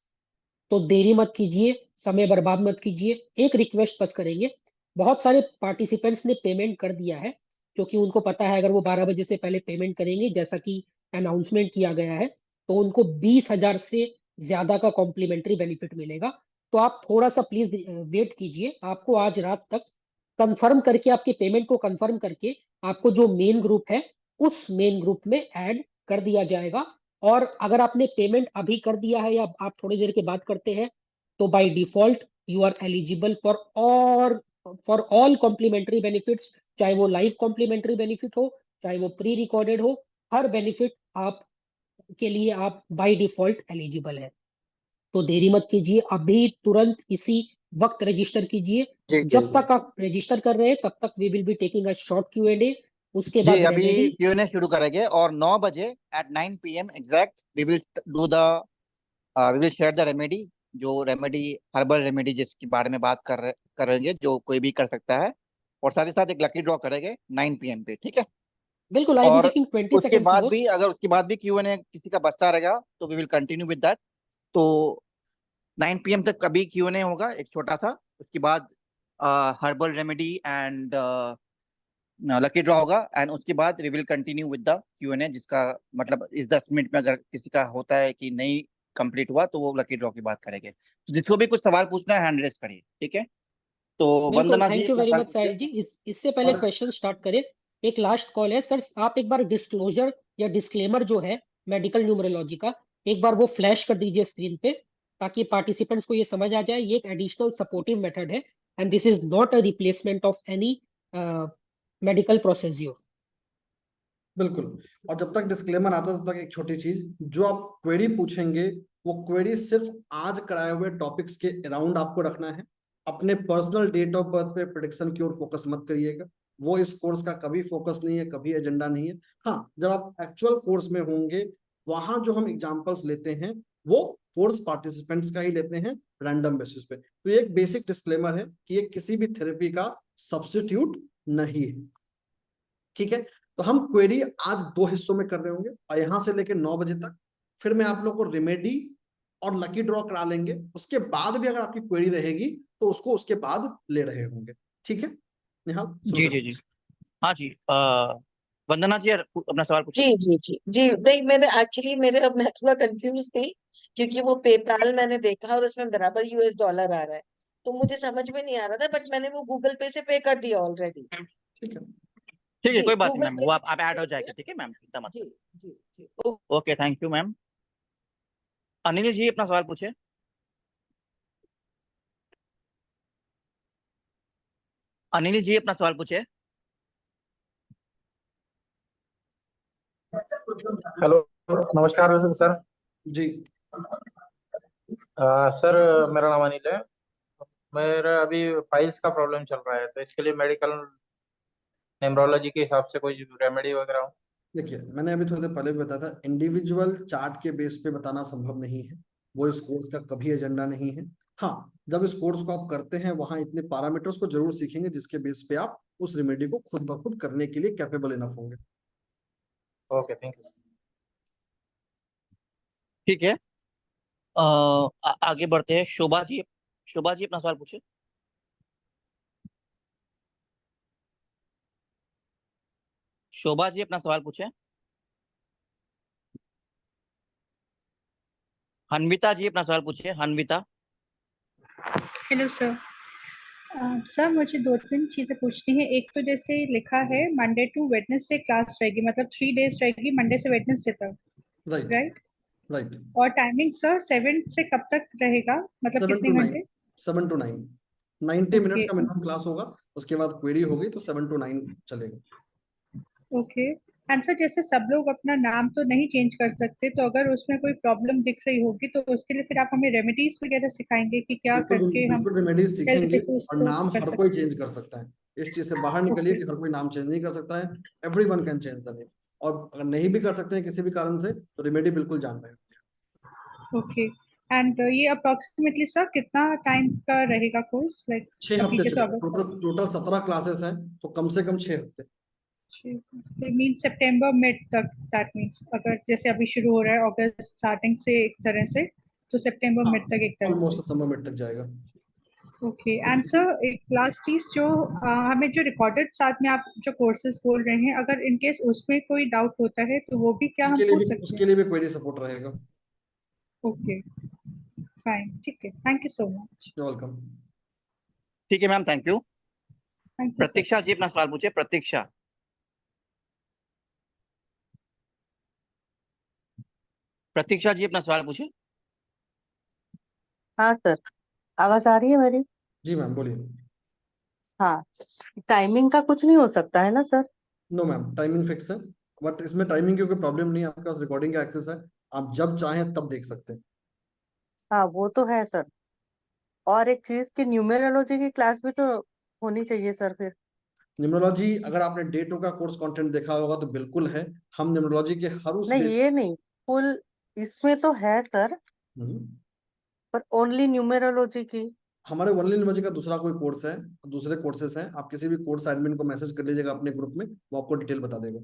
तो देरी मत कीजिए, समय बर्बाद मत कीजिए. एक रिक्वेस्ट बस करेंगे, बहुत सारे पार्टिसिपेंट्स ने पेमेंट कर दिया है क्योंकि उनको पता है अगर वो 12 बजे से पहले पेमेंट करेंगे जैसा कि अनाउंसमेंट किया गया है तो उनको 20,000 से ज्यादा का कॉम्प्लीमेंट्री बेनिफिट मिलेगा. तो आप थोड़ा सा प्लीज वेट कीजिए. आपको आज रात तक कंफर्म करके, आपके पेमेंट को कंफर्म करके आपको जो मेन ग्रुप है उस मेन ग्रुप में ऐड कर दिया जाएगा. और अगर आपने पेमेंट अभी कर दिया है या आप थोड़ी देर के बाद करते हैं तो by default you are eligible for all complimentary benefits. चाहे वो लाइव कॉम्प्लीमेंट्री बेनिफिट हो, चाहे वो प्री रिकॉर्डेड हो, हर बेनिफिट आप के लिए आप बाय डिफॉल्ट एलिजिबल है. तो देरी मत कीजिए, अभी तुरंत इसी वक्त रजिस्टर कीजिए. जब तक आप रजिस्टर कर रहे हैं तब तक we will be taking a short Q&A. उसके बाद जी अभी रेमेडी Q&A शुरू करेंगे और 9 बजे at 9 PM exact we will do the we will share the remedy, जो रेमेडी हर्बल रेमेडी जिसके बारे में बात करेंगे जो कोई भी कर सकता है, और साथ ही साथ एक लकी ड्रॉ करेंगे 9 PM पे, ठीक है. बिल्कुल. आई बी और टेकिंग 20 उसके सेकंड्स बाद मोर. भी अगर उसके बाद भी Q&A किसी का बचता रहेगा तो we will continue with that. तो 9 PM तक कभी Q&A होगा एक छोटा सा, उसके बाद herbal remedy and lucky draw होगा, एंड उसके बाद we will continue with the Q&A, जिसका मतलब इस 10 मिनट में अगर किसी का होता है कि नहीं कंप्लीट हुआ तो वो लकी ड्रॉ की बात करेंगे. तो जिसको भी कुछ सवाल पूछना है हैंड रेस करिए, ठीक है. तो बिल्कुल. वंदना जी थैंक यू अपना वेरी सवाल मच पूछिए. साहिल जी. इससे पहले क्वेश्चन स्टार्ट करें, एक लास्ट कॉल है सर. आप एक बार डिस्क्लोजर या डिस्क्लेमर जो है मेडिकल न्यूमरोलॉजी का, एक बार वो फ्लैश कर दीजिए स्क्रीन पे ताकि पार्टिसिपेंट्स को ये समझ आ जाए. ये एक एडिशनल सपोर्टिव मेथड है and this is not a replacement of any medical procedure. बिल्कुल. और जब तक डिस्क्लेमर आता है तब तक एक छोटी चीज, जो आप क्वेरी पूछेंगे वो क्वेरी सिर्फ आज कराए हुए टॉपिक्स के अराउंड आपको रखना है. अपने पर्सनल डेट ऑफ बर्थ पे प्रेडिक्शन की ओर फोकस मत करिएगा. वो इस कोर्स का कभी फोकस नहीं है, कभी एजेंडा नहीं है. हाँ, जब आप एक्चुअल कोर्स में होंगे वहां जो हम एग्जाम्पल्स लेते हैं वो कोर्स पार्टिसिपेंट्स का ही लेते हैं रैंडम बेसिस पे. तो ये एक बेसिक डिस्क्लेमर है कि ये किसी भी थेरेपी का सब्स्टिट्यूट नहीं है. ठीक है. तो हम क्वेरी आज 2 हिस्सों में कर रहे होंगे और यहां से लेकर 9 बजे तक. फिर मैं आप लोग को रेमेडी और लकी ड्रॉ करा लेंगे. उसके बाद भी अगर आपकी क्वेरी रहेगी तो उसको उसके बाद ले रहे होंगे. ठीक है निहाल, शुरू जी करें. जी जी. हाँ जी, वंदना जी अपना सवाल पूछिए. जी जी जी जी. नहीं, मैंने एक्चुअली अब मैं थोड़ा कंफ्यूज थी क्योंकि वो पेपाल मैंने देखा और उसमें बराबर US डॉलर आ रहा है तो मुझे समझ में नहीं आ रहा था, बट मैंने वो गूगल पे से पे कर दिया ऑलरेडी. ठीक है. ठीक है, जी, कोई बात नहीं गूगल मैम, पे वो से आप ऐड हो कर दिया. जाएगा, ठीक है मैम, चिंता मत जी करिए. जी जी. Okay, thank you ma'am. Anil ji अपना सवाल पूछिए. अनिल जी अपना सवाल पूछिए. हेलो, नमस्कार सर. जी. सर, मेरा नाम अनिल है. मेरा अभी फाइल्स का प्रॉब्लम चल रहा है तो इसके लिए मेडिकल न्यूमरोलॉजी के हिसाब से कोई रेमेडी वगैरह हो. देखिए, मैंने अभी थोड़ी देर पहले भी बताया था, इंडिविजुअल चार्ट के बेस पे बताना संभव नहीं है. वो इस कोर्स का कभी एजेंडा नहीं है. हाँ, जब इस कोर्स को आप करते हैं वहां इतने पैरामीटर्स को जरूर सीखेंगे जिसके बेस पे आप उस रेमेडी को खुद ब खुद करने के लिए कैपेबल इनफ होंगे. Okay, thank you. ठीक है, आगे बढ़ते हैं. शोभा जी, शोभा जी अपना सवाल पूछिए. शोभा जी अपना सवाल पूछे। हन्विता जी अपना सवाल पूछे। हन्विता। Hello sir. सर मुझे 2-3 चीजें पूछनी है। एक तो जैसे लिखा है मंडे टू वेडनेसडे क्लास रहेगी, मतलब 3 डेज रहेगी, मंडे से वेडनेसडे तक, राइट राइट? राइट। और टाइमिंग सर 7 से कब तक रहेगा, मतलब 7 कितने to 9, घंटे? 7 to 9, 90 मिनट्स ओके का मिनिमम क्लास होगा। उसके बाद क्वेरी होगी तो 7 to 9 चलेगा। ओके। एंड सर जैसे सब लोग अपना नाम तो नहीं चेंज कर सकते, तो अगर उसमें कोई प्रॉब्लम दिख रही होगी तो उसके लिए फिर आप हमें रेमेडीज वगैरह सिखाएंगे कि क्या बिल्कुल करके हम बिल्कुल रेमेडीज जल्द सीखेंगे। से और उसको नाम कर हर सकते कोई चेंज कर सकता है। इस चीज से बाहर हैं? निकलिए ओके कि हर कोई नाम चेंज नहीं कर सकता है। Everyone can change the name. और अगर नहीं भी कर सकते हैं किसी भी कारण से तो रेमेडी बिल्कुल जान रहे हैं। ओके। एंड ये अप्रोक्सीमेटली सर कितना टाइम का रहेगा कोर्स, लाइक 6 अभी हफ्ते जैसे चलेगा। अगस्त टोटल टोटल 17 क्लासेस हैं तो कम से कम 6 हफ्ते। तो मीन सितंबर मिड तक, दैट मीन्स अगर जैसे अभी शुरू हो रहा है अगस्त स्टार्टिंग से एक तरह से, तो सितंबर हाँ मिड तक एक तरह ऑलमोस्ट से। सितंबर मिड तक जाएगा। ओके। एंड सर एक लास्ट चीज, जो हमें जो रिकॉर्डेड साथ में आप जो कोर्सेज बोल रहे हैं, अगर इन केस उसमें कोई डाउट होता है तो वो भी क्या हम पूछ सकते उसके लिए भी क्वेरी सपोर्ट रहेगा। हैं? ओके फाइन, ठीक है, thank you so much. You welcome. ठीक है ma'am, thank you. Thank you sir. Pratiksha ji अपना सवाल पूछे। प्रतीक्षा। प्रतीक्षा जी अपना सवाल पूछे। हाँ सर, आवाज आ रही है मेरी? जी मैम बोलिए। हाँ, टाइमिंग का कुछ नहीं हो सकता है ना sir? No ma'am, timing fix है। बट इसमें टाइमिंग की कोई प्रॉब्लम नहीं है। आपके पास रिकॉर्डिंग का एक्सेस है। आप जब चाहें तब देख सकते हैं। हाँ वो तो है सर। और एक चीज की न्यूमेरोलॉजी की क्लास भी तो होनी चाहिए सर फिर। न्यूमरोलॉजी अगर आपने डे 2 का कोर्स कंटेंट देखा होगा तो बिल्कुल है। हम न्यूमरोलॉजी के हर उस नहीं बेस। ये नहीं, फुल इसमें तो है सर, पर ओनली न्यूमेरोलॉजी की। हमारे ओनली न्यूमरोलॉजी का दूसरा कोई कोर्स है, दूसरे कोर्सेस हैं। आप किसी भी कोर्स एडमिन को मैसेज कर लीजिएगा अपने ग्रुप में, वो आपको डिटेल बता देगा।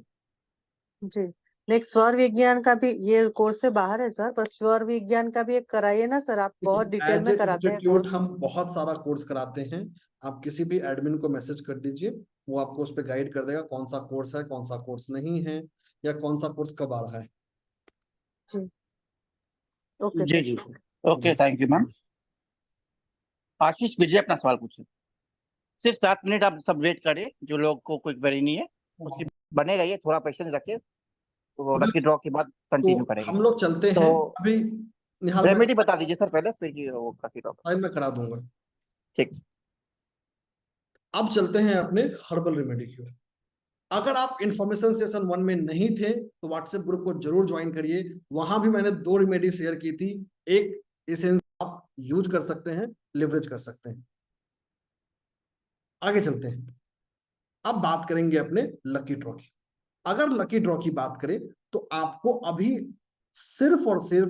जी। नेक्स्ट स्वर विज्ञान का भी ये कोर्स से बाहर है सर, पर स्वर विज्ञान का भी एक कराइए ना सर, आप बहुत डिटेल एज में ए कराते हैं इंस्टीट्यूट कोर्स। हम बहुत सारा कोर्स कराते हैं। आप किसी भी एडमिन को मैसेज कर दीजिए, वो आपको उस पर गाइड कर देगा कौन सा कोर्स है, कौन सा कोर्स नहीं है, या कौन सा कोर्स कब आ रहा है। जी ओके जी सर। जी, okay, thank you ma'am. Ashish Vijay अपना सवाल पूछे। सिर्फ 7 मिनट आप सब वेट करें, जो लोग को कोई क्वेरी नहीं है उसकी बने रहिए, थोड़ा पेशेंस रखिए, तो लकी ड्रॉ के बाद कंटिन्यू तो करेंगे। हम लोग चलते तो हैं अभी। निहाल मैं रेमेडी बता दीजिए सर पहले, फिर वो लकी ड्रॉ। टाइम में करा दूंगा। ठीक। अब चलते हैं अपने हर्बल रेमेडी की ओर। अगर आप इंफॉर्मेशन सेशन 1 में नहीं थे तो व्हाट्सएप ग्रुप को जरूर ज्वाइन करिए। वहां भी मैंने 2 रेमेडी शेयर की थी। एक एसेंस आप यूज कर सकते हैं, लिवरेज कर सकते हैं। आगे चलते हैं। अब बात करेंगे अपने लकी ड्रॉ की। अगर लकी ड्रॉ की बात करें तो आपको अभी सिर्फ और सिर्फ